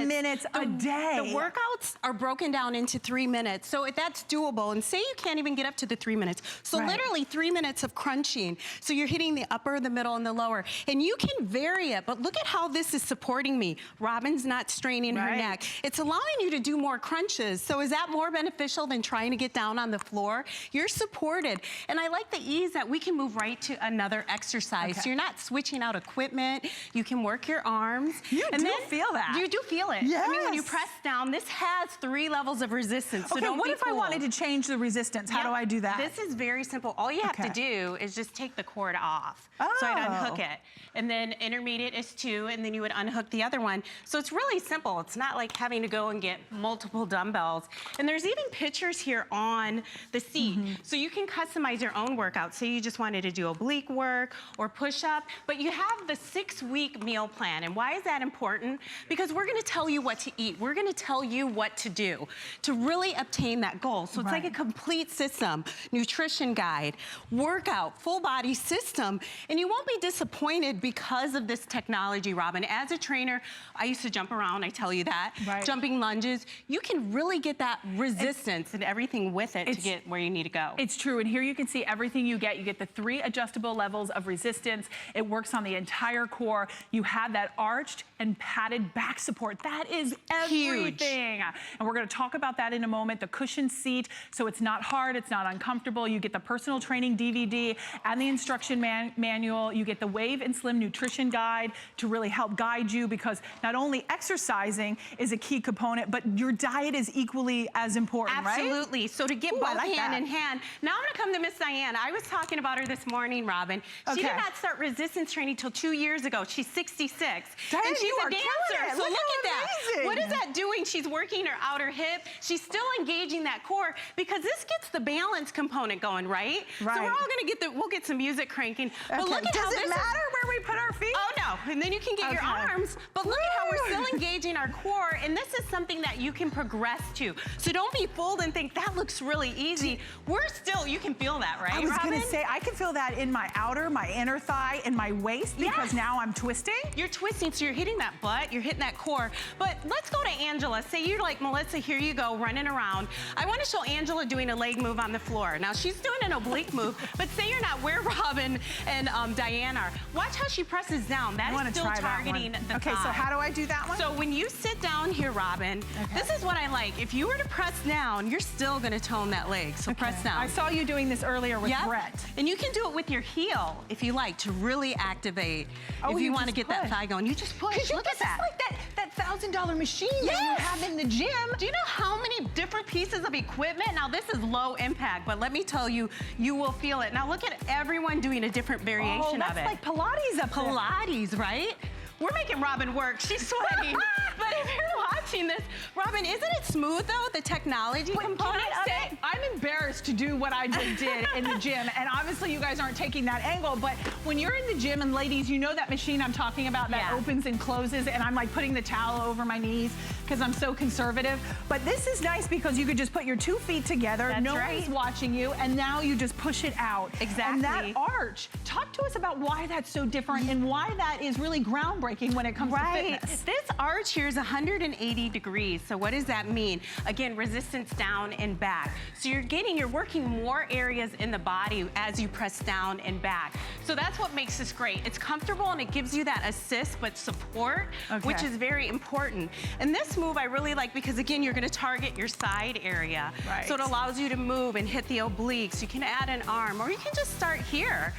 minutes a day. The workouts are broken down into 3 minutes. So if that's doable, and say you can't even get up to the 3 minutes. So literally 3 minutes of crunching. So you're hitting the upper, the middle, and the lower. And you can vary it, but look at how this is supporting me. Robin's not straining her neck. It's allowing you to do more crunches. So is that more beneficial than trying to get down on the floor? You're supported. And I like the ease that we can move right to another exercise. So you're not switching out equipment. You can work your arms. You do feel that. You do feel it. Yes. I mean, when you press down, this has 3 levels of resistance. So don't what be if I wanted to change the resistance? How do I do that? This is very simple. All you have to do is just take the cord off. So I'd unhook it. And then intermediate is 2, and then you would unhook the other one. So it's really simple. It's not like having to go and get multiple dumbbells. And there's even pictures here on the seat. So you can customize your own workout. Say you just wanted to do oblique work or push-up, but you have the 6-week meal plan. And why is that important? Because we're gonna tell you what to eat. We're gonna tell you what to do to really obtain that goal. So it's like a complete system, nutrition guide, workout, full body system, and you won't be disappointed because of this technology, Robin. As a trainer, I used to jump around, I tell you that. Jumping lunges, you can really get that resistance and everything with it to get where you need to go. It's true, and here you can see everything you get. You get the 3 adjustable levels of resistance. It works on the entire core. You have that arched and padded back support. That is everything. And we're gonna talk about that in a moment. The cushion seat, so it's not hard, it's not uncomfortable. You get the personal training DVD and the instruction manual. You get the Wave and Slim nutrition guide to really help guide you, because not only exercising is a key component, but your diet is equally as important, right? Absolutely. So to get both hand in hand. Now I'm gonna come to Miss Diane. I was talking about her this morning, Robin. She did not start resistance training till 2 years ago. She's 66. Diane, and she's a dancer. So look at that. amazing. What is that doing? She's working her outer hip. She's still engaging that core, because this gets the balance component going, right? So we're all gonna we'll get some music cranking. But look at how Does it matter where we put our feet? Oh no, and then you can get your arms, but look at how we're still engaging our core, and this is something that you can progress to. So don't be fooled and think that looks really easy. We're still, you can feel that, right, I was Robin? gonna say, I can feel that in my outer, my inner thigh, and my waist, because now I'm twisting. You're twisting, so you're hitting that butt, you're hitting that core. But let's go to Angela. Say you're like, Melissa, here you go, running around. I wanna show Angela doing a leg move on the floor. Now she's doing an oblique move, but say you're not where Robin and Diane are. Watch how she presses down. That is still targeting the Okay, thigh. so how do I do that one? So when you sit down here, Robin, this is what I like. If you were to press down, you're still gonna tone that leg, so press down. I saw you doing this earlier with Brett. And you can do it with your heel, if you like, to really activate. If you wanna get that thigh going, you just push. Look at that. It's like that $1,000 machine that you have in the gym. Do you know how many different pieces of equipment? Now this is low impact, but let me tell you, you will feel it. Now look at everyone doing a different variation of it. That's like Pilates up there. Pilates, right? We're making Robin work. She's sweating. But if you're watching this, Robin, isn't it smooth though, the technology component of it? I'm embarrassed to do what I just did in the gym, and obviously you guys aren't taking that angle, but when you're in the gym, and ladies, you know that machine I'm talking about that opens and closes, and I'm like putting the towel over my knees because I'm so conservative. But this is nice because you could just put your 2 feet together, nobody's watching you, and now you just push it out. Exactly. And that arch, talk to us about why that's so different and why that is really groundbreaking when it comes to fitness. This arch here is 180 degrees. So So what does that mean? Again, resistance down and back. So you're working more areas in the body as you press down and back. So that's what makes this great. It's comfortable and it gives you that assist but support, which is very important. And this move I really like because again, you're gonna target your side area. Right. So it allows you to move and hit the obliques. You can add an arm or you can just start here.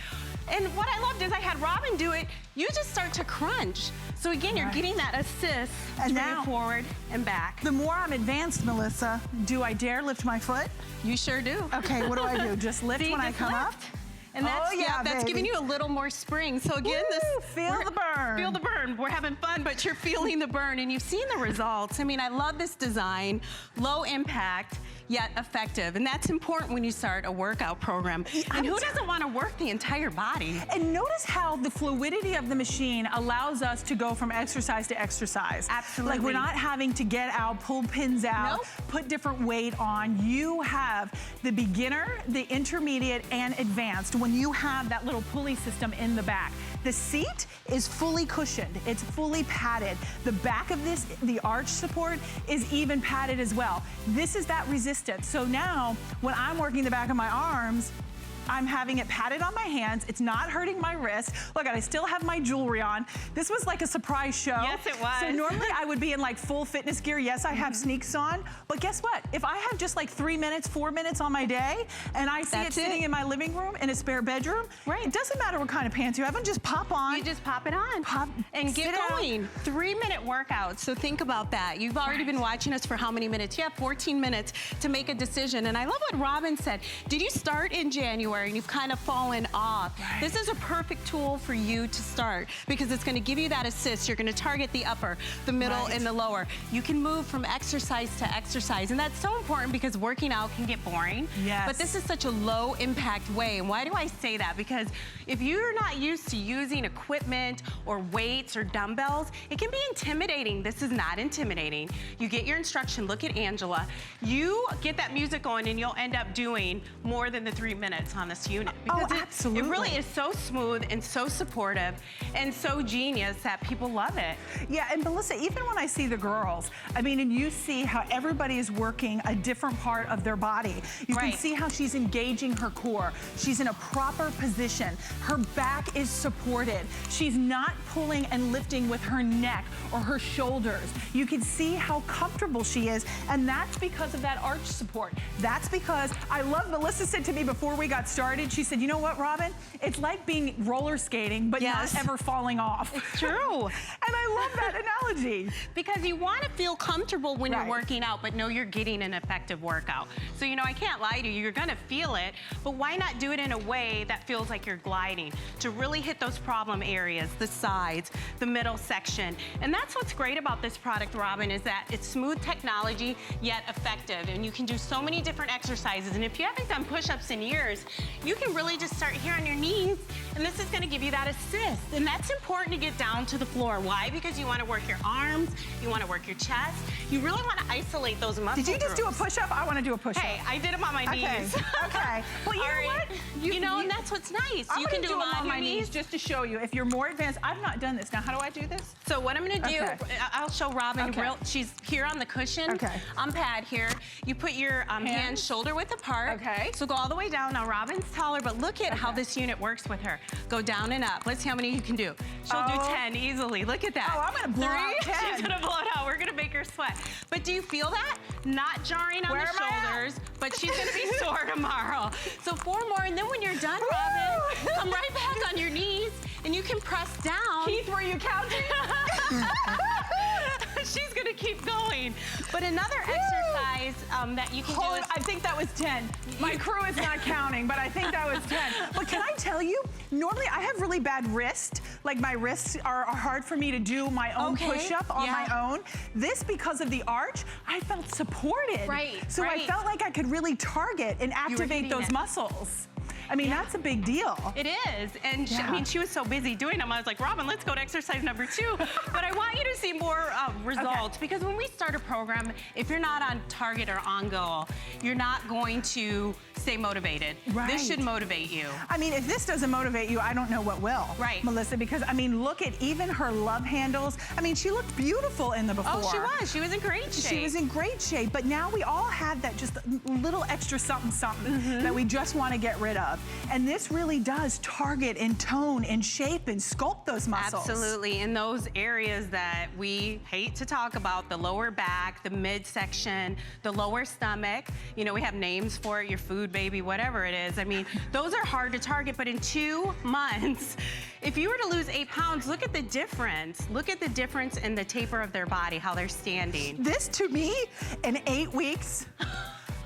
And what I loved is I had Robin do it. You just start to crunch. So again, you're getting that assist And to now, bring it forward and back. The more I'm advanced, Melissa, do I dare lift my foot? You sure do. Okay, what do I do? Just lift when I come up? And that's, that's baby. giving you a little more spring. So again, feel the burn. Feel the burn. We're having fun, but you're feeling the burn and you've seen the results. I mean, I love this design, low impact, yet effective. And that's important when you start a workout program. And who doesn't want to work the entire body? And notice how the fluidity of the machine allows us to go from exercise to exercise. Absolutely. Like we're not having to get out, pull pins out, put different weight on. You have the beginner, the intermediate, and advanced when you have that little pulley system in the back. The seat is fully cushioned. It's fully padded. The back of this, the arch support, is even padded as well. This is that resistance. So now, when I'm working the back of my arms, I'm having it padded on my hands. It's not hurting my wrist. Look, I still have my jewelry on. This was like a surprise show. Yes, it was. So normally I would be in like full fitness gear. Yes, I have sneaks on, but guess what? If I have just like 3 minutes, 4 minutes on my day, and I see it sitting in my living room in a spare bedroom, it doesn't matter what kind of pants you have, and just pop on. You just pop it on. Pop, and get going. 3-minute workouts, so think about that. You've already been watching us for how many minutes? You have 14 minutes to make a decision. And I love what Robin said. Did you start in January and you've kind of fallen off? This is a perfect tool for you to start because it's gonna give you that assist. You're gonna target the upper, the middle, and the lower. You can move from exercise to exercise. And that's so important because working out can get boring. Yes. But this is such a low impact way. And why do I say that? Because if you're not used to using equipment or weights or dumbbells, it can be intimidating. This is not intimidating. You get your instruction, look at Angela. You get that music going and you'll end up doing more than the 3 minutes on this unit. Because absolutely. It really is so smooth and so supportive and so genius that people love it. Yeah, and Melissa, even when I see the girls, I mean, and you see how everybody is working a different part of their body. You can see how she's engaging her core. She's in a proper position. Her back is supported. She's not pulling and lifting with her neck or her shoulders. You can see how comfortable she is, and that's because of that arch support. That's because I love, Melissa said to me before we got started, she said, you know what, Robin? It's like being roller skating, but not ever falling off. It's true. And I love that analogy. Because you want to feel comfortable when you're working out, but know you're getting an effective workout. So, you know, I can't lie to you, you're gonna feel it, but why not do it in a way that feels like you're gliding to really hit those problem areas, the sides, the middle section. And that's what's great about this product, Robin, is that it's smooth technology, yet effective. And you can do so many different exercises. And if you haven't done push-ups in years, you can really just start here on your knees, and this is gonna give you that assist. And that's important to get down to the floor. Why? Because you wanna work your arms, you wanna work your chest, you really wanna isolate those muscles. Did you just do a push-up? I wanna do a push-up. Hey, I did them on my knees. Okay. Well, you know what? You know, and that's what's nice. I'm You can gonna do them on my knees just to show you. If you're more advanced, I've not done this. Now, how do I do this? So what I'm gonna do, I'll show Robin, she's here on the cushion. On pad here. You put your hands shoulder width apart. So go all the way down. Now Robin's taller, but look at how this unit works with her. Go down and up. Let's see how many you can do. She'll do 10 easily. Look at that. Oh, I'm gonna blow out 10. She's gonna blow it out. We're gonna make her sweat. But do you feel that? Not jarring on the shoulders, but she's gonna be sore tomorrow. So 4 more, and then when you're done, Robin, come right back on your knees, and you can press down. Keith, were you counting? She's gonna keep going. But another exercise that you can do is... I think that was 10. My crew is not counting, but I think that was 10. But can I tell you, normally I have really bad wrist. Like my wrists are hard for me to do my own push-up on my own. This, because of the arch, I felt supported. So I felt like I could really target and activate those muscles. I mean, that's a big deal. It is. And I mean, she was so busy doing them. I was like, Robin, let's go to exercise number 2. But I want you to see more results because when we start a program, if you're not on target or on goal, you're not going to stay motivated. Right. This should motivate you. I mean, if this doesn't motivate you, I don't know what will. Right. Melissa, because I mean, look at even her love handles. I mean, she looked beautiful in the before. Oh, she was. She was in great shape. She was in great shape, but now we all have that just little extra something that we just want to get rid of. And this really does target and tone and shape and sculpt those muscles. Absolutely. In those areas that we hate to talk about, the lower back, the midsection, the lower stomach, you know, we have names for it, your food baby, whatever it is. I mean, those are hard to target, but in 2 months, if you were to lose 8 pounds, look at the difference. Look at the difference in the taper of their body, how they're standing. This, to me, in 8 weeks,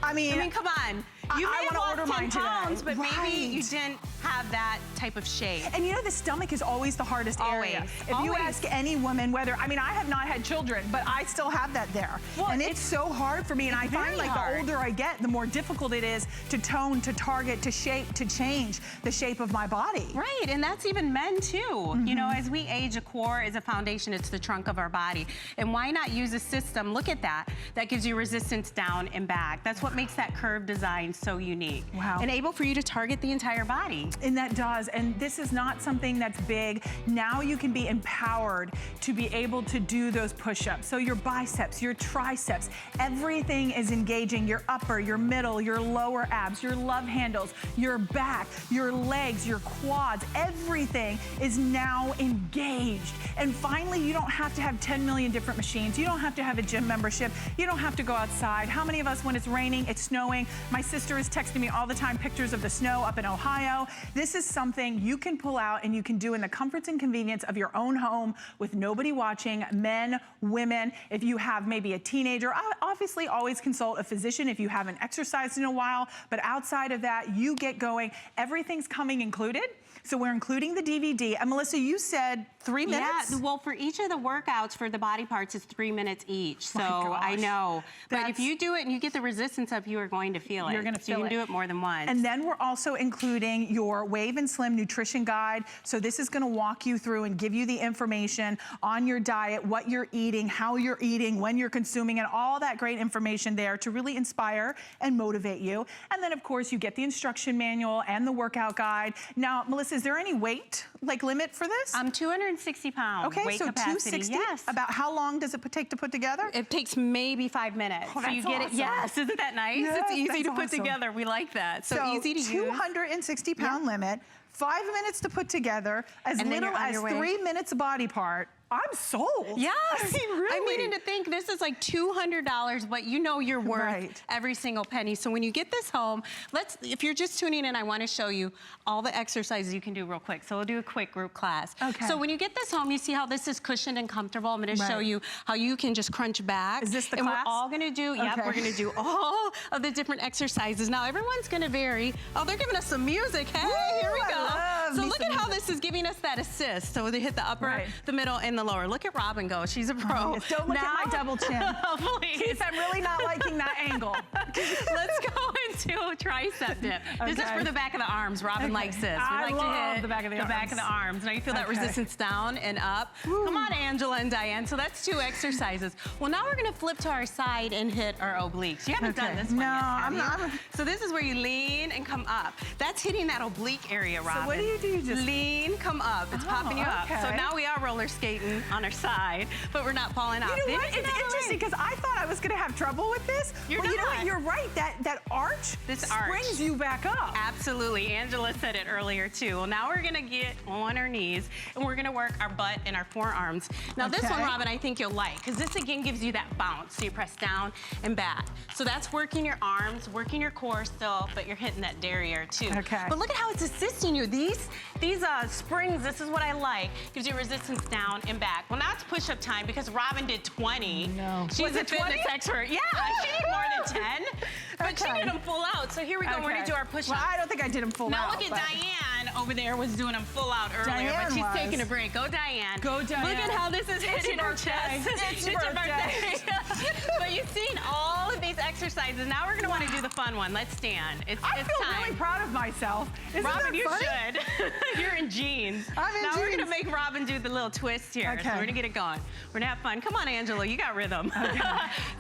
I mean, come on. You may have lost 10 pounds, but maybe you didn't have that type of shape. And you know, the stomach is always the hardest area. If you ask any woman whether, I mean, I have not had children, but I still have that there. Well, and it's so hard for me. And I find like the older I get, the more difficult it is to tone, to target, to shape, to change the shape of my body. Right, and that's even men too. You know, as we age, a core is a foundation. It's the trunk of our body. And why not use a system, look at that gives you resistance down and back. That's what makes that curved design so unique. Wow. And able for you to target the entire body. And that does, and this is not something that's big. Now you can be empowered to be able to do those push-ups. So your biceps, your triceps, everything is engaging your upper, your middle, your lower abs, your love handles, your back, your legs, your quads, everything is now engaged. And finally, you don't have to have 10 million different machines. You don't have to have a gym membership. You don't have to go outside. How many of us, when it's raining, it's snowing, my sister is texting me all the time pictures of the snow up in Ohio. This is something you can pull out and you can do in the comforts and convenience of your own home with nobody watching, men, women. If you have maybe a teenager, obviously always consult a physician if you haven't exercised in a while, but outside of that, you get going. Everything's coming included. So we're including the DVD. And Melissa, you said 3 minutes? Yeah, well, for each of the workouts for the body parts, it's 3 minutes each. So I know. But if you do it and you get the resistance up, you are going to feel it. You're going to feel it. You can do it more than once. And then we're also including your Wave and Slim nutrition guide. So this is going to walk you through and give you the information on your diet, what you're eating, how you're eating, when you're consuming it, all that great information there to really inspire and motivate you. And then, of course, you get the instruction manual and the workout guide. Now, Melissa, is there any weight limit for this? 260 pounds. Okay, weight so capacity. 260. Yes. About how long does it take to put together? It takes maybe 5 minutes. Oh, so you get awesome. it. Yes, isn't that nice? Yes, it's easy to that's put awesome. together. We like that. So easy to use. 260 pound limit, 5 minutes to put together, as little as 3 minutes a body part. I'm sold. Yes. I mean, really. I mean, and to think this is like $200, but you know you're worth every single penny. So when you get this home, if you're just tuning in, I want to show you all the exercises you can do real quick. So we'll do a quick group class. Okay. So when you get this home, you see how this is cushioned and comfortable. I'm going to show you how you can just crunch back. Is this the and class? we're all going to do, yep, we're going to do all of the different exercises. Now, everyone's going to vary. Oh, they're giving us some music. Hey, here we go. So look at how this is giving us that assist. So they hit the upper, the middle, and the lower. Look at Robin go. She's a pro. Oh, yes. Don't look at my double chin. Please. Keith, I'm really not liking that angle. Let's go into a tricep dip. This is for the back of the arms. Robin likes this. We like to hit the back of the arms. Now you feel that resistance down and up. Come on, Angela and Diane. So that's 2 exercises. Well, now we're going to flip to our side and hit our obliques. You haven't done this one yet, have you? So this is where you lean and come up. That's hitting that oblique area, Robin. So what do you do? Just lean, come up. It's popping you up. So now we are roller skating on our side, but we're not falling out. You know what? It's interesting because I thought I was going to have trouble with this. You're You know not. what? You're right. That arch springs you back up. Absolutely. Angela said it earlier too. Well, now we're going to get on our knees and we're going to work our butt and our forearms. Now this one, Robin, I think you'll like because this again gives you that bounce. So you press down and back. So that's working your arms, working your core still, but you're hitting that derriere too. Okay. But look at how it's assisting you. These springs, this is what I like. Gives you resistance down and back. Well, now it's push-up time because Robin did 20. No. She's a fitness expert. Yeah, she did more than 10. But she did them full out. So here we go. We're going to do our push-ups. Well, I don't think I did them full out. Now look at Diane over there was doing them full out earlier, but she's taking a break. Go, Diane. Go, Diane. Look at how this is hitting her chest. It's your birthday. But you've seen all of these exercises exercises. Now we're gonna wanna do the fun one. Let's stand. It's I feel time. really proud of myself. Isn't Robin, that you funny? should. You're in jeans. I'm in now we're jeans. gonna make Robin do the little twist here. Okay. So we're gonna get it going. We're gonna have fun. Come on, Angela, you got rhythm. Okay.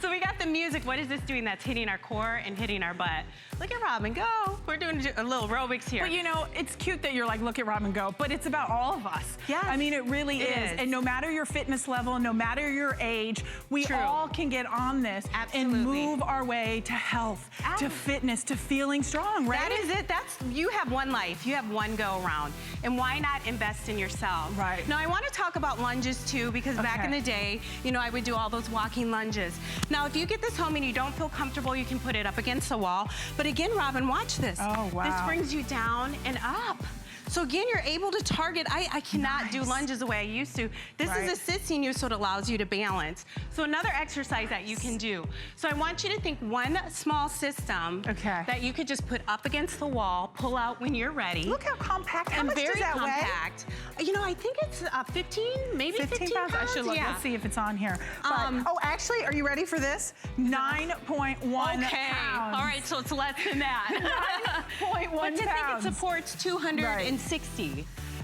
So we got the music. What is this doing? That's hitting our core and hitting our butt. Look at Robin, go. We're doing a little aerobics here. But you know, it's cute that you're like, look at Robin go, but it's about all of us. Yes, I mean, it really it is. is. And no matter your fitness level, no matter your age, we True. all can get on this Absolutely. and move our way to health, to fitness, to feeling strong, right? That is it. You have one life. You have one go around. And why not invest in yourself? Right. Now I want to talk about lunges too, because back in the day, you know, I would do all those walking lunges. Now, if you get this home and you don't feel comfortable, you can put it up against the wall. But again, Robin, watch this. Oh, wow. This brings you down and up. So again, you're able to target. I cannot do lunges the way I used to. This is assisting you, so it allows you to balance. So another exercise that you can do. So I want you to think one small system that you could just put up against the wall, pull out when you're ready. Look how compact. How and much very does that compact. You know, I think it's 15, maybe 15 pounds. I should look. Yeah. Let's see if it's on here. But, oh, actually, are you ready for this? 9.1 okay. pounds. All right, so it's less than that. 9.1 But to think pounds. it supports 260.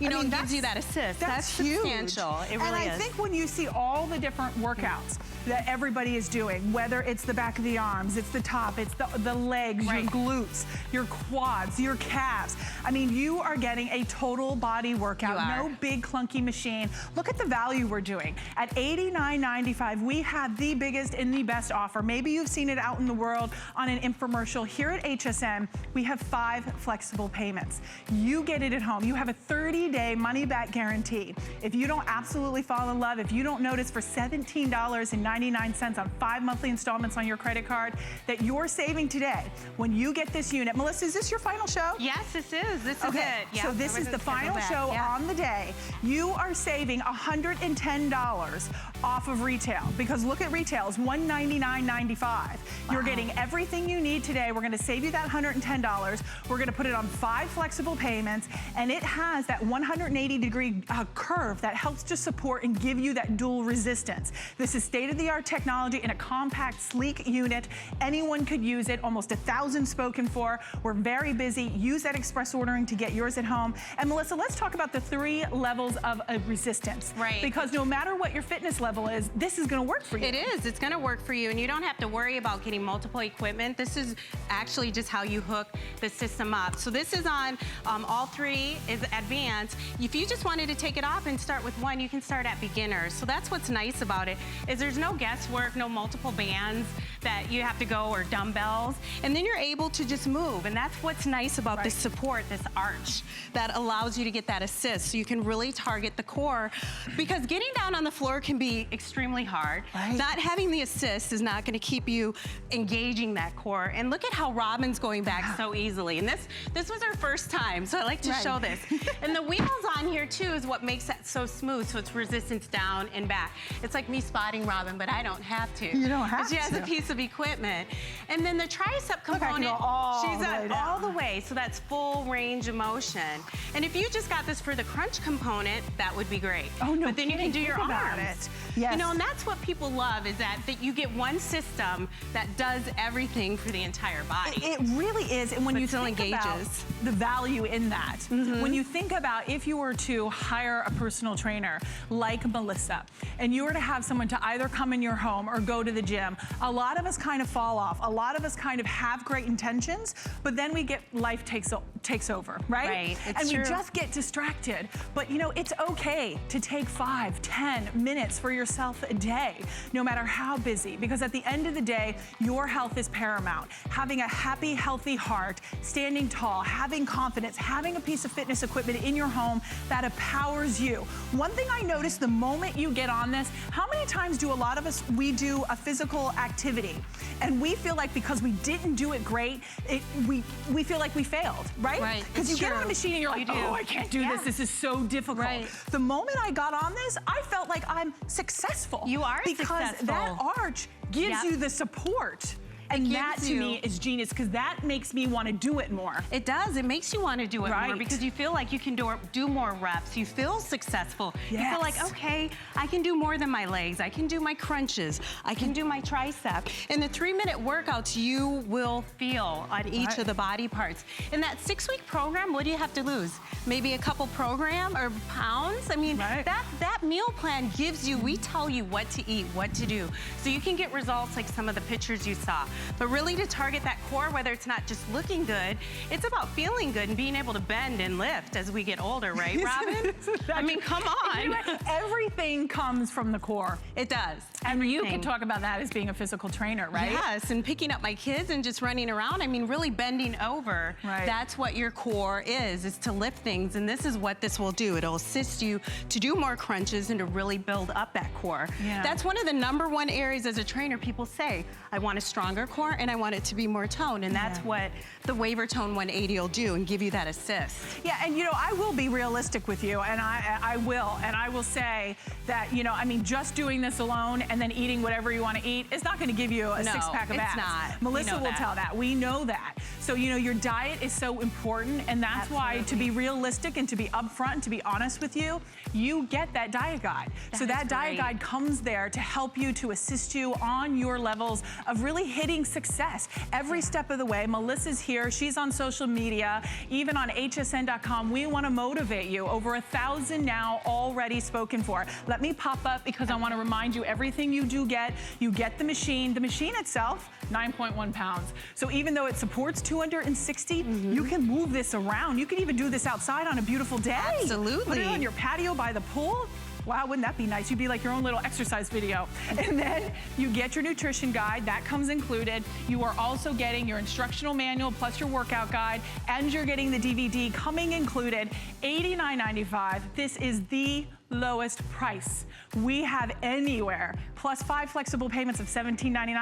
You know, it gives you that assist. That's huge. substantial. It really and I is. think when you see all the different workouts that everybody is doing, whether it's the back of the arms, it's the top, it's the legs, your glutes, your quads, your calves. I mean, you are getting a total body workout. No big clunky machine. Look at the value we're doing. At $89.95, we have the biggest and the best offer. Maybe you've seen it out in the world on an infomercial. Here at HSN, we have 5 flexible payments. You get it at home. You have a 30-day money-back guarantee. If you don't absolutely fall in love, if you don't notice for $17.99 on 5 monthly installments on your credit card that you're saving today when you get this unit. Melissa, is this your final show? Yes, this is. This is it. Yeah, so this is the final show on the day. You are saving $110 off of retail, because look at retail, it's $199.95. You're getting everything you need today. We're gonna save you that $110. We're gonna put it on 5 flexible payments, and it has that 180-degree curve that helps to support and give you that dual resistance. This is state-of-the-art technology in a compact, sleek unit. Anyone could use it, almost 1,000 spoken for. We're very busy. Use that express ordering to get yours at home. And Melissa, let's talk about the 3 levels of resistance. Right. Because no matter what your fitness level is, this is gonna work for you. It is. It's gonna work for you, and you don't have to worry about getting multiple equipment. This is actually just how you hook the system up. So this is on all 3 is advanced. If you just wanted to take it off and start with 1, you can start at beginners. So that's what's nice about it, is there's no guesswork, no multiple bands that you have to go, or dumbbells. And then you're able to just move. And that's what's nice about this support, this arch, that allows you to get that assist. So you can really target the core, because getting down on the floor can be extremely hard. Not having the assist is not gonna keep you engaging that core. And look at how Robin's going back so easily. And this was her first time, so I like to show this. And the wheels on here too is what makes that so smooth, so it's resistance down and back. It's like me spotting Robin, but I don't have to. You don't have She has to. a piece of equipment. And then the tricep component, she's at all the way, so that's full range of motion. And if you just got this for the crunch component, that would be great. Oh, no But then you can do kidding. your Think about arms. it. Yes. You know, and that's what people love, is that you get one system that does everything for the entire body. It really is. And when But you still think about engages. the value in that, when you think about if you were to hire a personal trainer like Melissa, and you were to have someone to either come in your home or go to the gym, a lot of us kind of fall off. A lot of us kind of have great intentions, but then we get, life takes over, right? Right, it's and true. we just get distracted. But you know, it's okay to take 5, 10 minutes for yourself a day, no matter how busy, because at the end of the day, your health is paramount. Having a happy, healthy heart, standing tall, having confidence, having a piece of fitness equipment in your home that empowers you. One thing I noticed the moment you get on this, how many times do a lot of us, we do a physical activity and we feel like because we didn't do it great, we feel like we failed, right? Right, Because you it's get on a true. machine and you're like, You do. oh, I can't do this. This is so difficult. Right. The moment I got on this, I felt like I'm successful. You are because successful. that arch gives you the support. And that to me is genius because that makes me want to do it more. It does. It makes you want to do it more Right. because you feel like you can do more reps. You feel successful. You feel like, Yes. okay, I can do more than my legs. I can do my crunches. I can do my tricep. In the 3-minute workouts, you will feel on each Right. of the body parts. In that 6-week program, what do you have to lose? Maybe a couple pounds? I mean, that meal plan gives you, we tell you what to eat, what to do. So you can get results like some of the pictures you saw. But really to target that core, whether it's not just looking good, it's about feeling good and being able to bend and lift as we get older, right, Robin? I mean, come on. You know what? Everything comes from the core. It does. And you Everything. can talk about that as being a physical trainer, right? Yes, and picking up my kids and just running around. I mean, really bending over. Right. That's what your core is to lift things. And this is what this will do. It'll assist you to do more crunches and to really build up that core. Yeah. That's one of the #1 areas as a trainer people say, I want a stronger core and I want it to be more toned. And that's what the Waver Tone 180 will do and give you that assist. Yeah, and you know, I will be realistic with you, and I will say that, you know, I mean, just doing this alone and then eating whatever you want to eat is not going to give you a No, 6-pack of it's abs. not. Melissa We know will that. tell that. We know that. So, you know, your diet is so important, and that's why, to be realistic and to be upfront and to be honest with you, you get that diet guide. So that diet guide comes there to help you, to assist you on your levels of really hitting success every step of the way. Melissa's here. She's on social media, even on hsn.com. We want to motivate you. Over 1,000 now already spoken for. Let me pop up because I want to remind you everything you do get. You get the machine. The machine itself, 9.1 pounds. So even though it supports 260, you can move this around. You can even do this outside on a beautiful day. Absolutely. Put it on your patio by the pool. Wow, wouldn't that be nice? You'd be like your own little exercise video. And then you get your nutrition guide, that comes included. You are also getting your instructional manual plus your workout guide, and you're getting the DVD coming included, $89.95. This is the lowest price we have anywhere, plus 5 flexible payments of $17.99.